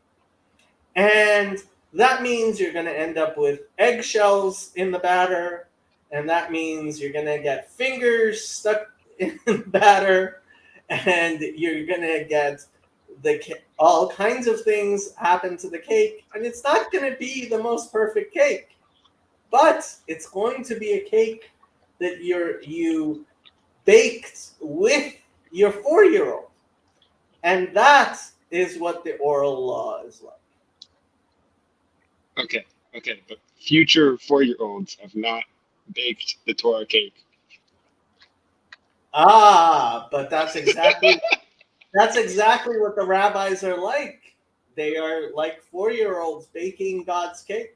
Speaker 1: And that means you're going to end up with eggshells in the batter, and that means you're going to get fingers stuck in the batter, and you're going to get all kinds of things happen to the cake, and it's not going to be the most perfect cake. But it's going to be a cake that you baked with your 4-year-old. And that is what the oral law is like.
Speaker 5: Okay, but future 4-year-olds have not baked the Torah cake.
Speaker 1: But that's exactly what the rabbis are like. They are like 4-year-olds baking God's cake.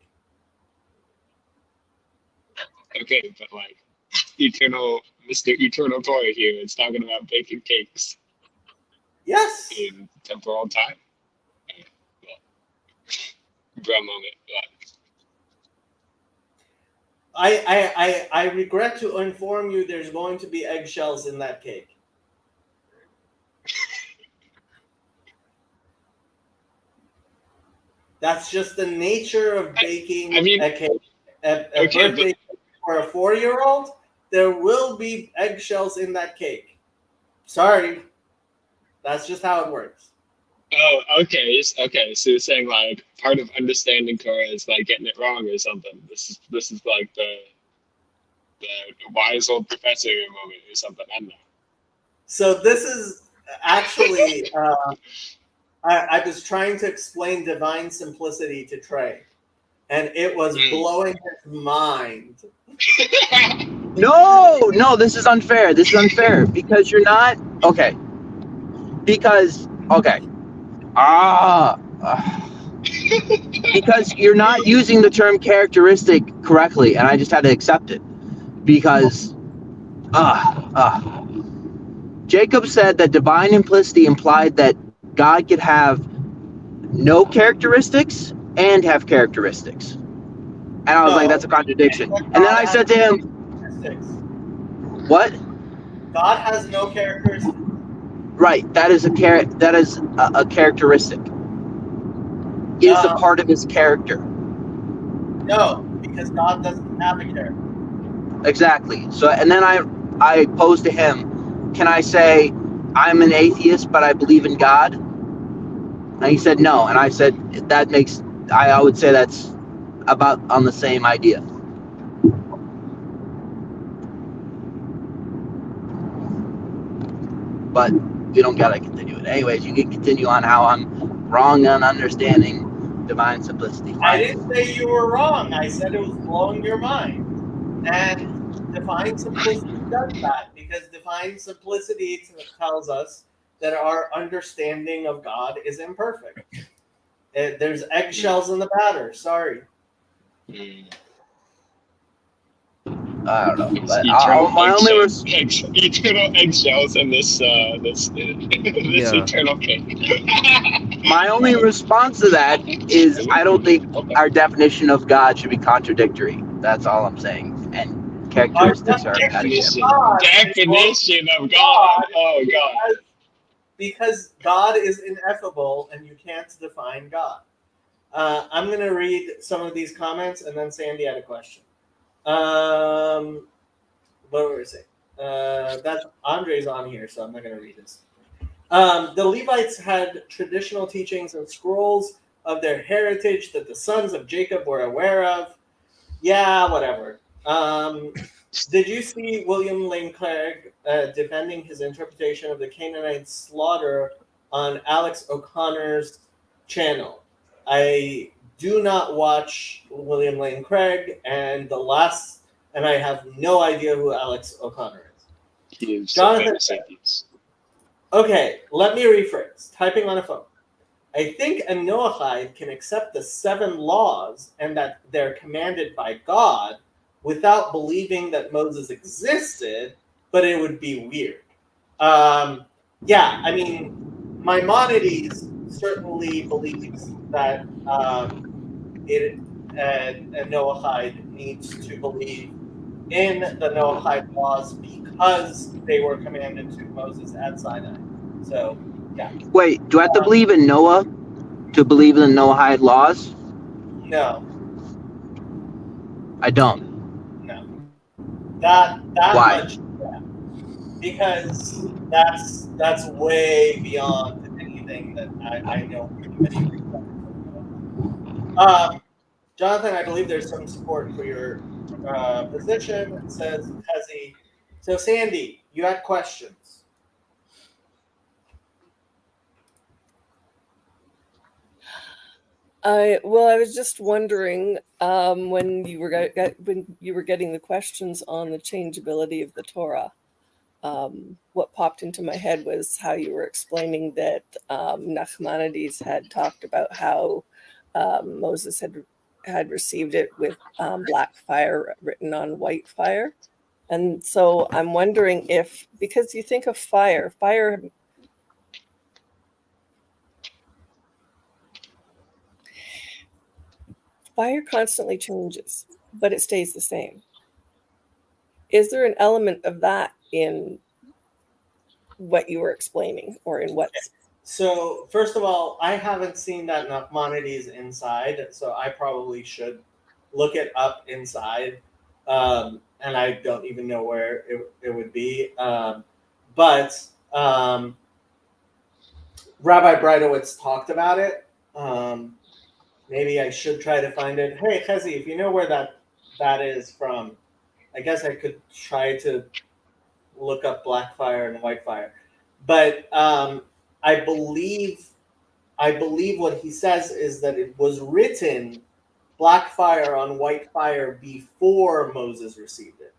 Speaker 5: Okay, but like, Mr. Eternal Torah here is talking about baking cakes
Speaker 1: Yes.
Speaker 5: in temporal time. Bro moment.
Speaker 1: I regret to inform you there's going to be eggshells in that cake. That's just the nature of baking
Speaker 5: I mean,
Speaker 1: a cake. A
Speaker 5: okay,
Speaker 1: birthday cake for a 4-year-old, there will be eggshells in that cake. Sorry. That's just how it works.
Speaker 5: Oh, okay. Okay, so you're saying like part of understanding Torah is like getting it wrong or something. This is like the wise old professor moment or something. I don't know.
Speaker 1: So this is actually, I was trying to explain divine simplicity to Trey, and it was blowing his mind.
Speaker 3: No, this is unfair. This is unfair because you're not okay. Because okay, because you're not using the term characteristic correctly, and I just had to accept it because Jacob said that divine implicity implied that God could have no characteristics and have characteristics. And I was like, that's a contradiction. And then I said to him, what?
Speaker 1: God has no characteristics.
Speaker 3: Right, that is a characteristic. Is a part of his character.
Speaker 1: No, because God doesn't have a character.
Speaker 3: Exactly. So, and then I posed to him, can I say I'm an atheist, but I believe in God? And he said no. And I said I would say that's about on the same idea. But we don't gotta continue it. Anyways, you can continue on how I'm wrong on understanding divine simplicity.
Speaker 1: I didn't say you were wrong. I said it was blowing your mind. And divine simplicity does that because divine simplicity tells us that our understanding of God is imperfect. There's eggshells in the batter. Sorry.
Speaker 3: I don't know. But
Speaker 5: eternal eggshells in this eternal cake.
Speaker 3: My only response to that is I don't think our definition of God should be contradictory. That's all I'm saying. And characteristics are
Speaker 5: definition of God. Oh God.
Speaker 1: Because God is ineffable and you can't define God. I'm going to read some of these comments and then Sandy had a question. What were we saying? That's Andre's on here, so I'm not going to read this. The Levites had traditional teachings and scrolls of their heritage that the sons of Jacob were aware of. Yeah, whatever. Did you see William Lane Craig defending his interpretation of the Canaanite slaughter on Alex O'Connor's channel? I do not watch William Lane Craig, and I have no idea who Alex O'Connor is. Jonathan, okay, let me rephrase. Typing on a phone. I think a Noahide can accept the 7 laws and that they're commanded by God without believing that Moses existed, but it would be weird. Yeah, I mean, Maimonides certainly believes that a Noahide needs to believe in the Noahide laws because they were commanded to Moses at Sinai. So, yeah.
Speaker 3: Wait, do I have to believe in Noah to believe in the Noahide laws?
Speaker 1: No.
Speaker 3: I don't.
Speaker 1: No. That
Speaker 3: Why?
Speaker 1: much, yeah. Because that's way beyond anything that I know. Jonathan, I believe there's some support for your position. It says Hezi. So Sandy, you had questions.
Speaker 6: I was just wondering when you were getting the questions on the changeability of the Torah. What popped into my head was how you were explaining that Nachmanides had talked about how Moses had received it with black fire written on white fire, And so I'm wondering if, because you think of fire constantly changes, but it stays the same. Is there an element of that in what you were explaining, or in what's?
Speaker 1: So first of all, I haven't seen that Nachmanides inside, so I probably should look it up inside. And I don't even know where it would be. But Rabbi Breitowitz talked about it. Maybe I should try to find it. Hey, Chezi, if you know where that is from, I guess I could try to look up black fire and white fire. But I believe what he says is that it was written black fire on white fire before Moses received it.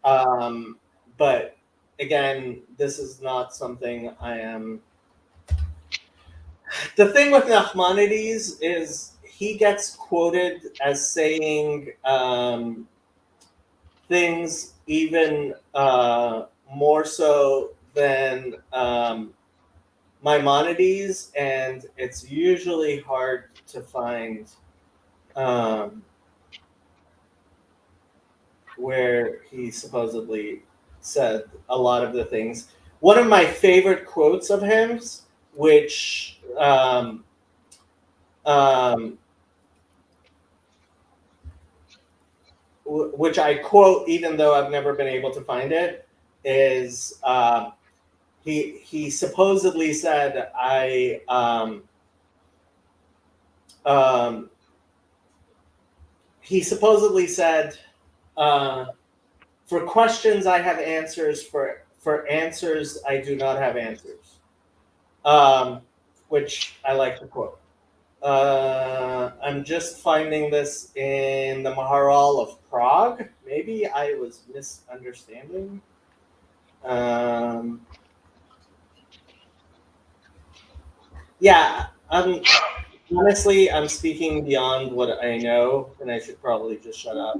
Speaker 1: But again, this is not something I am. The thing with Nachmanides is he gets quoted as saying things even more so than Maimonides, and it's usually hard to find where he supposedly said a lot of the things. One of my favorite quotes of him, which which I quote even though I've never been able to find it, is he supposedly said, he supposedly said, for questions I have answers, for answers I do not have answers, which I like to quote. I'm just finding this in the Maharal of Prague. Maybe I was misunderstanding. Yeah, honestly, I'm speaking beyond what I know, and I should probably just shut up.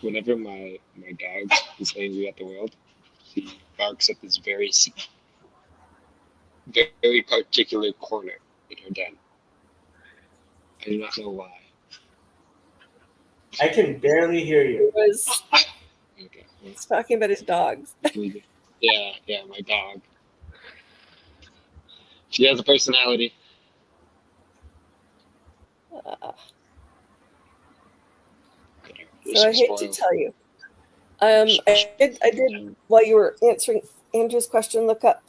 Speaker 5: Whenever my dog is angry at the world, he barks at this very particular corner in her den. I do not know why.
Speaker 1: I can barely hear you.
Speaker 5: Okay.
Speaker 6: He's talking about his dogs.
Speaker 5: Yeah, my dog. She has a personality.
Speaker 6: So I hate to tell you. I did while you were answering Andrew's question, look up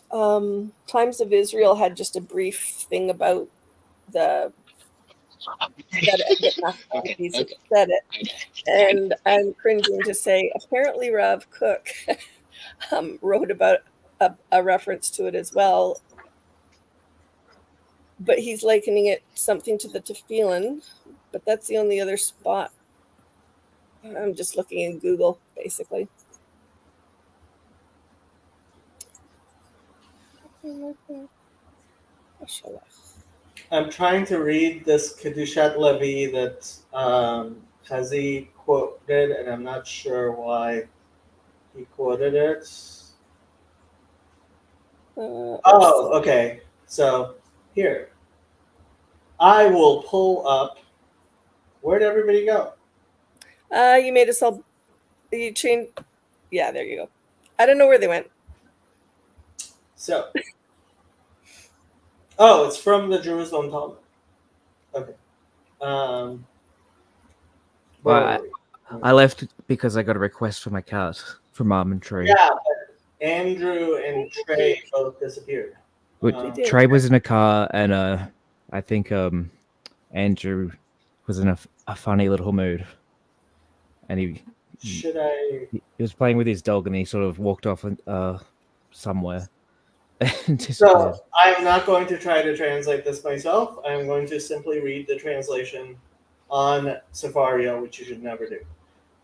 Speaker 6: Times of Israel had just a brief thing about the that said it, and I'm cringing to say apparently Rav Kook wrote about a reference to it as well, but he's likening it something to the tefillin, but that's the only other spot. I'm just looking in Google, basically.
Speaker 1: I'm trying to read this Kedushat Levi that Chazi quoted, and I'm not sure why he quoted it. Oh, okay. So here, I will pull up. Where'd everybody go?
Speaker 6: You made us all. You changed. Yeah, there you go. I don't know where they went.
Speaker 1: So, oh, it's from the Jerusalem Talmud. Okay.
Speaker 4: Well, I left because I got a request for my cat from Almond Tree.
Speaker 1: Yeah, but Andrew and Trey both disappeared.
Speaker 4: Trey was in a car, and I think Andrew was in a funny little mood, and he was playing with his dog, and he sort of walked off somewhere.
Speaker 1: So I'm not going to try to translate this myself. I'm going to simply read the translation on Sefaria, which you should never do.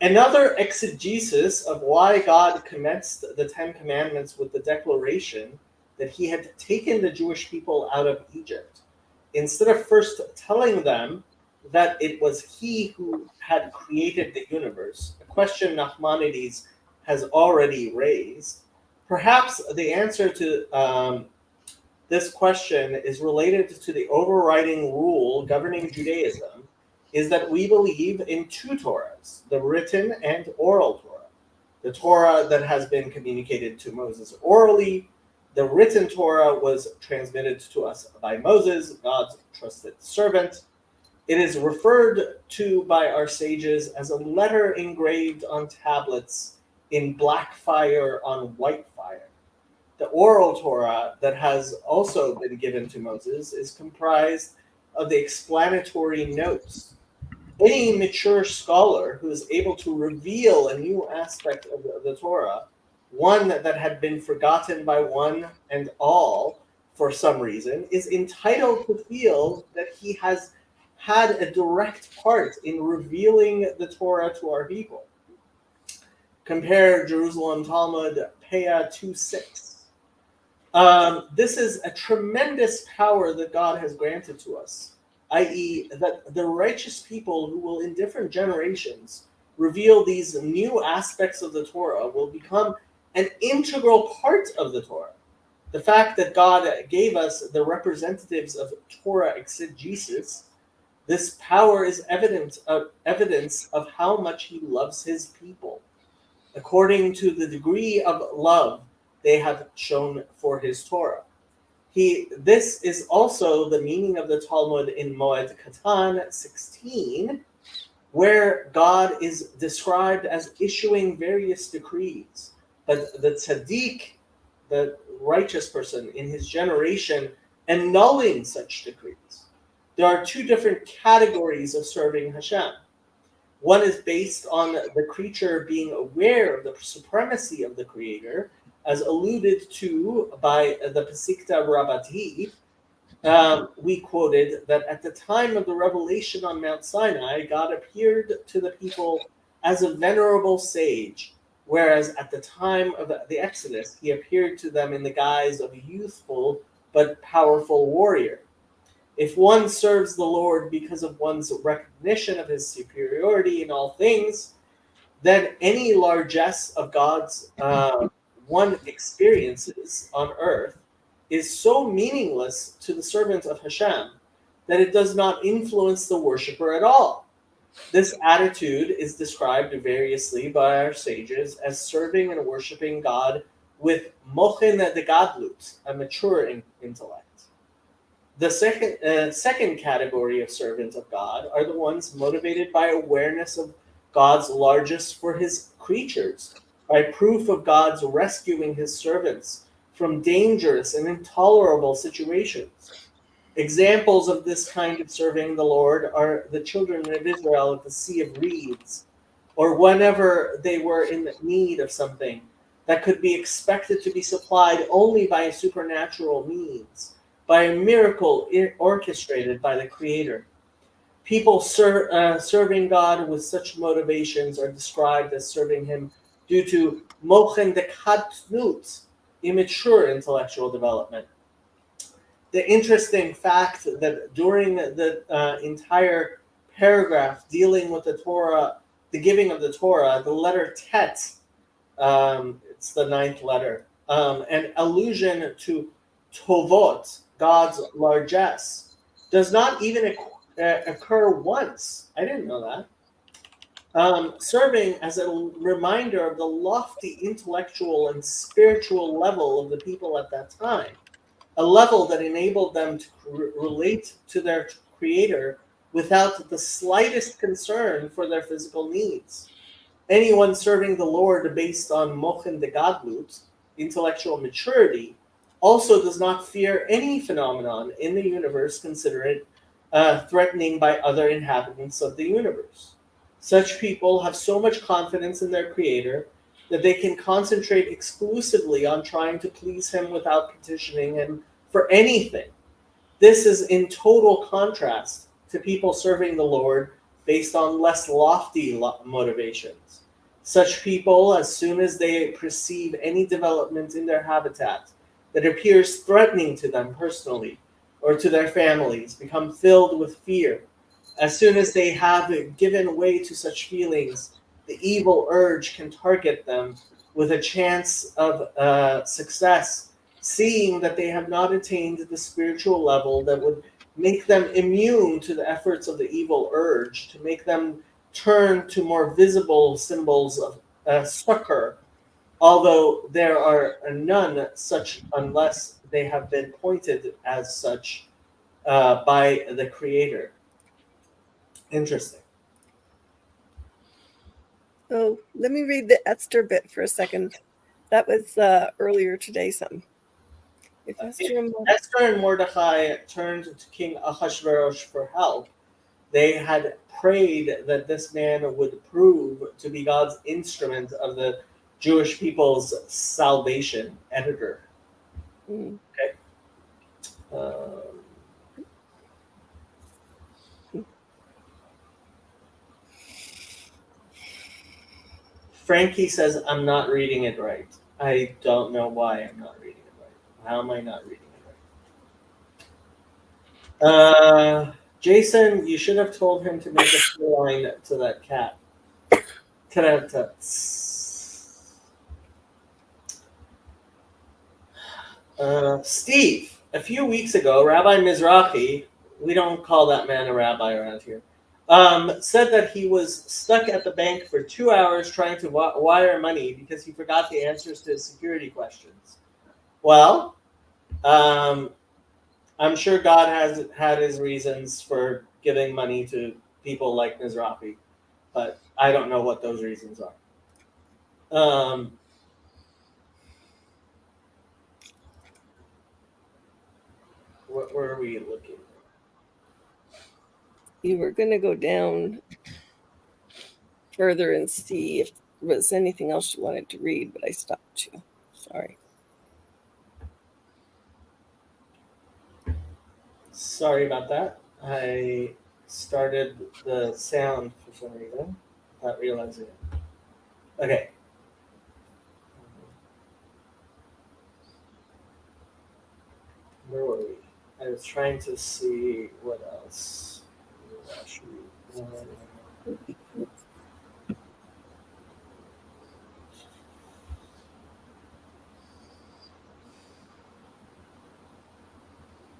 Speaker 1: Another exegesis of why God commenced the Ten Commandments with the declaration that he had taken the Jewish people out of Egypt, instead of first telling them that it was he who had created the universe, a question Nachmanides has already raised. Perhaps the answer to this question is related to the overriding rule governing Judaism, is that we believe in two Torahs, the written and oral Torah. The Torah that has been communicated to Moses orally, the written Torah was transmitted to us by Moses, God's trusted servant. It is referred to by our sages as a letter engraved on tablets in black fire on white fire. The oral Torah that has also been given to Moses is comprised of the explanatory notes. Any mature scholar who is able to reveal a new aspect of the Torah, one that had been forgotten by one and all for some reason, is entitled to feel that he has had a direct part in revealing the Torah to our people. Compare Jerusalem Talmud, Peah 2:6. This is a tremendous power that God has granted to us, i.e., that the righteous people who will in different generations reveal these new aspects of the Torah will become an integral part of the Torah. The fact that God gave us the representatives of Torah exegesis, this power is evidence of how much he loves his people, according to the degree of love they have shown for his Torah. This is also the meaning of the Talmud in Moed Katan 16, where God is described as issuing various decrees, but the tzaddik, the righteous person in his generation, annulling such decrees. There are two different categories of serving Hashem. One is based on the creature being aware of the supremacy of the Creator, as alluded to by the Pesikta Rabbati. We quoted that at the time of the revelation on Mount Sinai, God appeared to the people as a venerable sage, whereas at the time of the Exodus, he appeared to them in the guise of a youthful but powerful warrior. If one serves the Lord because of one's recognition of his superiority in all things, then any largesse of God's one experiences on earth is so meaningless to the servant of Hashem that it does not influence the worshiper at all. This attitude is described variously by our sages as serving and worshiping God with mochen de gadlut, a mature intellect. The second category of servants of God are the ones motivated by awareness of God's largesse for his creatures, by proof of God's rescuing his servants from dangerous and intolerable situations. Examples of this kind of serving the Lord are the children of Israel at the Sea of Reeds, or whenever they were in need of something that could be expected to be supplied only by a supernatural means, by a miracle orchestrated by the Creator. People serving God with such motivations are described as serving him due to mochen de katnut, immature intellectual development. The interesting fact that during the entire paragraph dealing with the Torah, the giving of the Torah, the letter tet, it's the ninth letter, an allusion to tovot, God's largesse, does not even occur once. I didn't know that. Serving as a reminder of the lofty intellectual and spiritual level of the people at that time, a level that enabled them to relate to their Creator without the slightest concern for their physical needs. Anyone serving the Lord based on mochen de gadlut, intellectual maturity, also does not fear any phenomenon in the universe considered threatening by other inhabitants of the universe. Such people have so much confidence in their Creator that they can concentrate exclusively on trying to please him without petitioning him for anything. This is in total contrast to people serving the Lord based on less lofty motivations. Such people, as soon as they perceive any development in their habitat that appears threatening to them personally or to their families, become filled with fear. As soon as they have given way to such feelings, the evil urge can target them with a chance of success, seeing that they have not attained the spiritual level that would make them immune to the efforts of the evil urge, to make them turn to more visible symbols of succor, although there are none such unless they have been pointed as such by the Creator. Interesting.
Speaker 6: Oh, let me read the Esther bit for a second. That was earlier today. Something. If
Speaker 1: Esther and Mordecai turned to King Ahasuerus for help. They had prayed that this man would prove to be God's instrument of the Jewish people's salvation. Editor. Okay. Frankie says, I'm not reading it right. I don't know why I'm not reading it right. How am I not reading it right? Jason, you should have told him to make a clear line to that cat. Steve, a few weeks ago, Rabbi Mizrahi, we don't call that man a rabbi around here, said that he was stuck at the bank for 2 hours trying to wire money because he forgot the answers to his security questions. Well, I'm sure God has had his reasons for giving money to people like Mizrahi, but I don't know what those reasons are. Where are we looking?
Speaker 6: You were going to go down further and see if there was anything else you wanted to read, but I stopped you. Sorry.
Speaker 1: Sorry about that. I started the sound for some reason, not realizing it. Okay. Where were we? I was trying to see what else.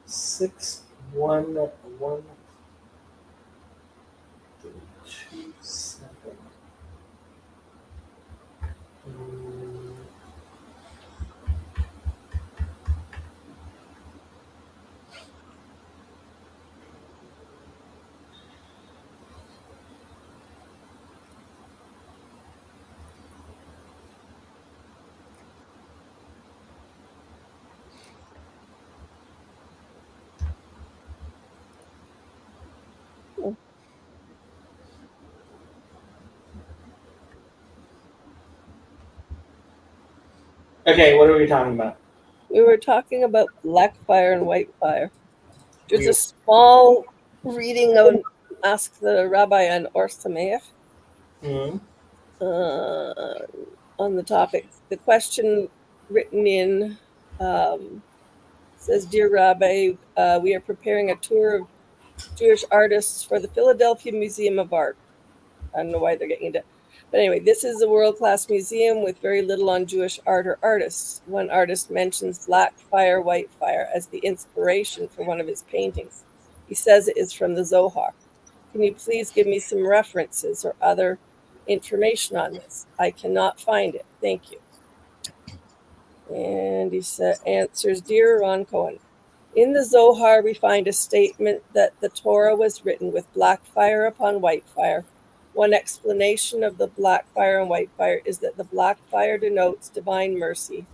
Speaker 1: Six one one 2 7. Okay, what are we talking about?
Speaker 6: We were talking about black fire and white fire. There's a small reading of Ask the Rabbi on Or Sameach on the topic. The question written in says, Dear Rabbi, we are preparing a tour of Jewish artists for the Philadelphia Museum of Art. I don't know why they're getting into it. But anyway, this is a world-class museum with very little on Jewish art or artists. One artist mentions black fire, white fire as the inspiration for one of his paintings. He says it is from the Zohar. Can you please give me some references or other information on this? I cannot find it. Thank you. And he answers, Dear Ron Cohen, in the Zohar we find a statement that the Torah was written with black fire upon white fire. One explanation of the black fire and white fire is that the black fire denotes divine mercy,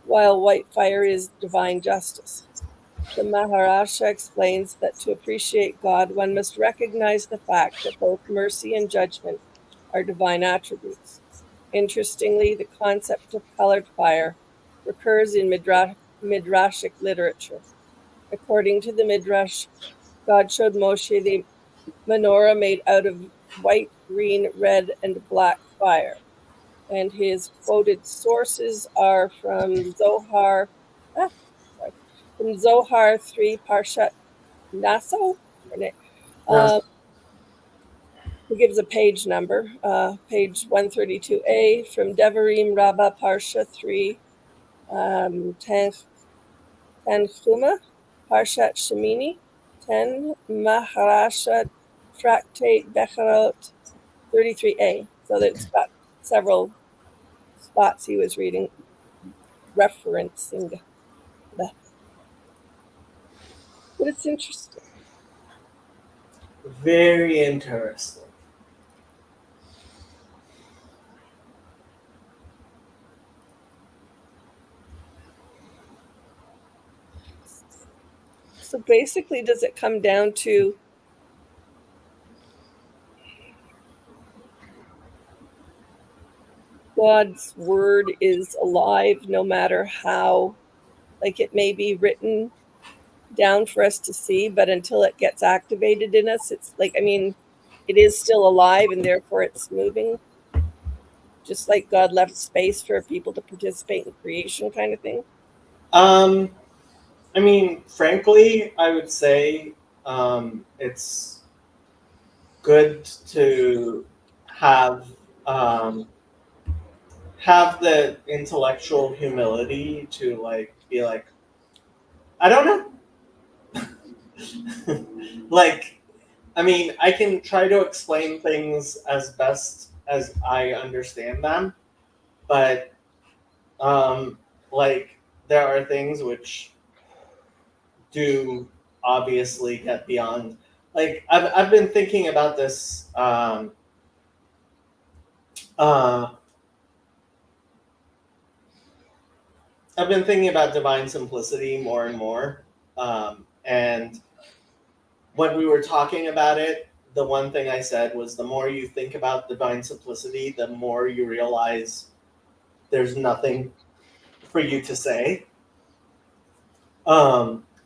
Speaker 6: while white fire is divine justice. The Maharasha explains that to appreciate God, one must recognize the fact that both mercy and judgment are divine attributes. Interestingly, the concept of colored fire recurs in Midrashic literature. According to the Midrash, God showed Moshe the menorah made out of white, green, red, and black fire. And his quoted sources are from Zohar, from Zohar 3 Parshat Naso. Um, he gives a page number, page 132a, from Devarim Rabbah Parsha 3, Tanchuma, Parshat Shemini, 10, Maharashat Tractate Becharot 33a. So it's got several spots he was reading, referencing that. But it's interesting.
Speaker 1: Very interesting.
Speaker 6: So basically, does it come down to God's word is alive no matter how, like, it may be written down for us to see, but until it gets activated in us, it's like, I mean, it is still alive and therefore it's moving, just like God left space for people to participate in creation, kind of thing.
Speaker 1: I mean, frankly, I would say it's good to have the intellectual humility to like be like, I don't know. Like, I mean, I can try to explain things as best as I understand them, but like there are things which do obviously get beyond. Like I've been thinking about this. I've been thinking about divine simplicity more and more, and when we were talking about it, the one thing I said was the more you think about divine simplicity, the more you realize there's nothing for you to say.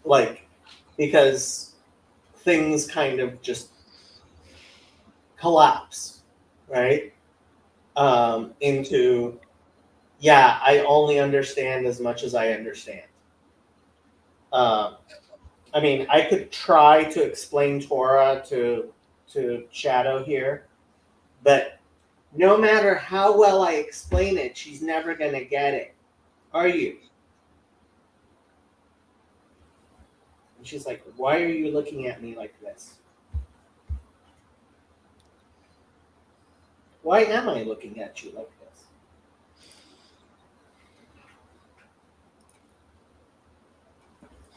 Speaker 1: Like, because things kind of just collapse, right? Into, yeah, I only understand as much as I understand. I mean, I could try to explain Torah to Shadow here, but no matter how well I explain it, she's never gonna get it. Are you? And she's like, why are you looking at me like this? Why am I looking at you like this?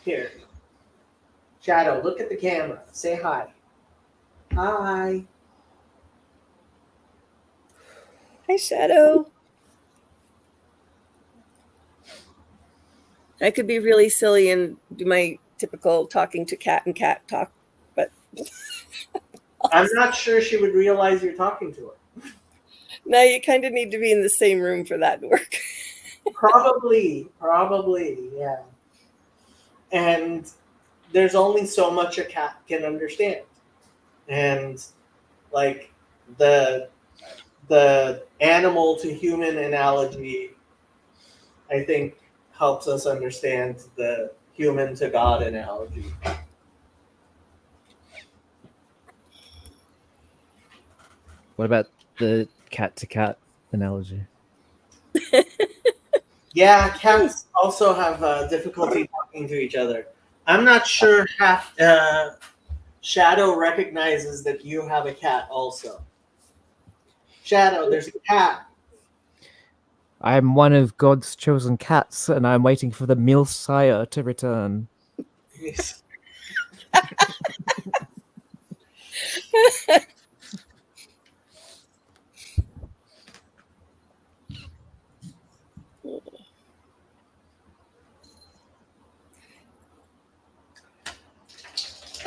Speaker 1: Here. Shadow, look at the camera. Say hi. Hi.
Speaker 6: Hi, Shadow. I could be really silly and do my typical talking to cat and cat talk, but
Speaker 1: I'm not sure she would realize you're talking to her.
Speaker 6: now you kind of need to be in the same room for that to work.
Speaker 1: Probably, yeah. And there's only so much a cat can understand. And like the animal to human analogy, I think helps us understand the human to God analogy.
Speaker 4: What about the cat to cat analogy?
Speaker 1: Yeah, cats also have difficulty talking to each other. I'm not sure Shadow recognizes that you have a cat also. Shadow, there's a cat.
Speaker 4: I'm one of God's chosen cats, and I'm waiting for the Messiah to return.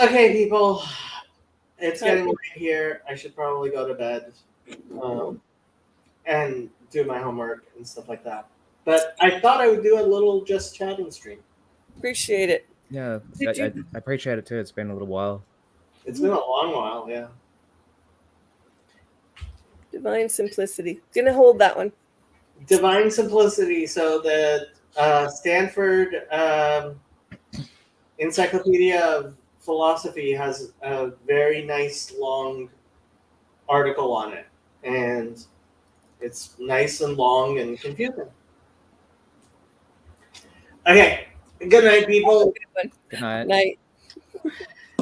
Speaker 1: Okay, people. It's getting late here. I should probably go to bed and do my homework and stuff like that. But I thought I would do a little just chatting stream.
Speaker 6: Appreciate it.
Speaker 4: Yeah,
Speaker 6: Did you-
Speaker 4: I appreciate it too. It's been a little while.
Speaker 1: It's been a long while, yeah.
Speaker 6: Divine simplicity. Gonna hold that one.
Speaker 1: Divine Simplicity. So the Stanford Encyclopedia of Philosophy has a very nice long article on it, and it's nice and long and confusing. Okay, good night, people.
Speaker 4: Good night.
Speaker 6: Night.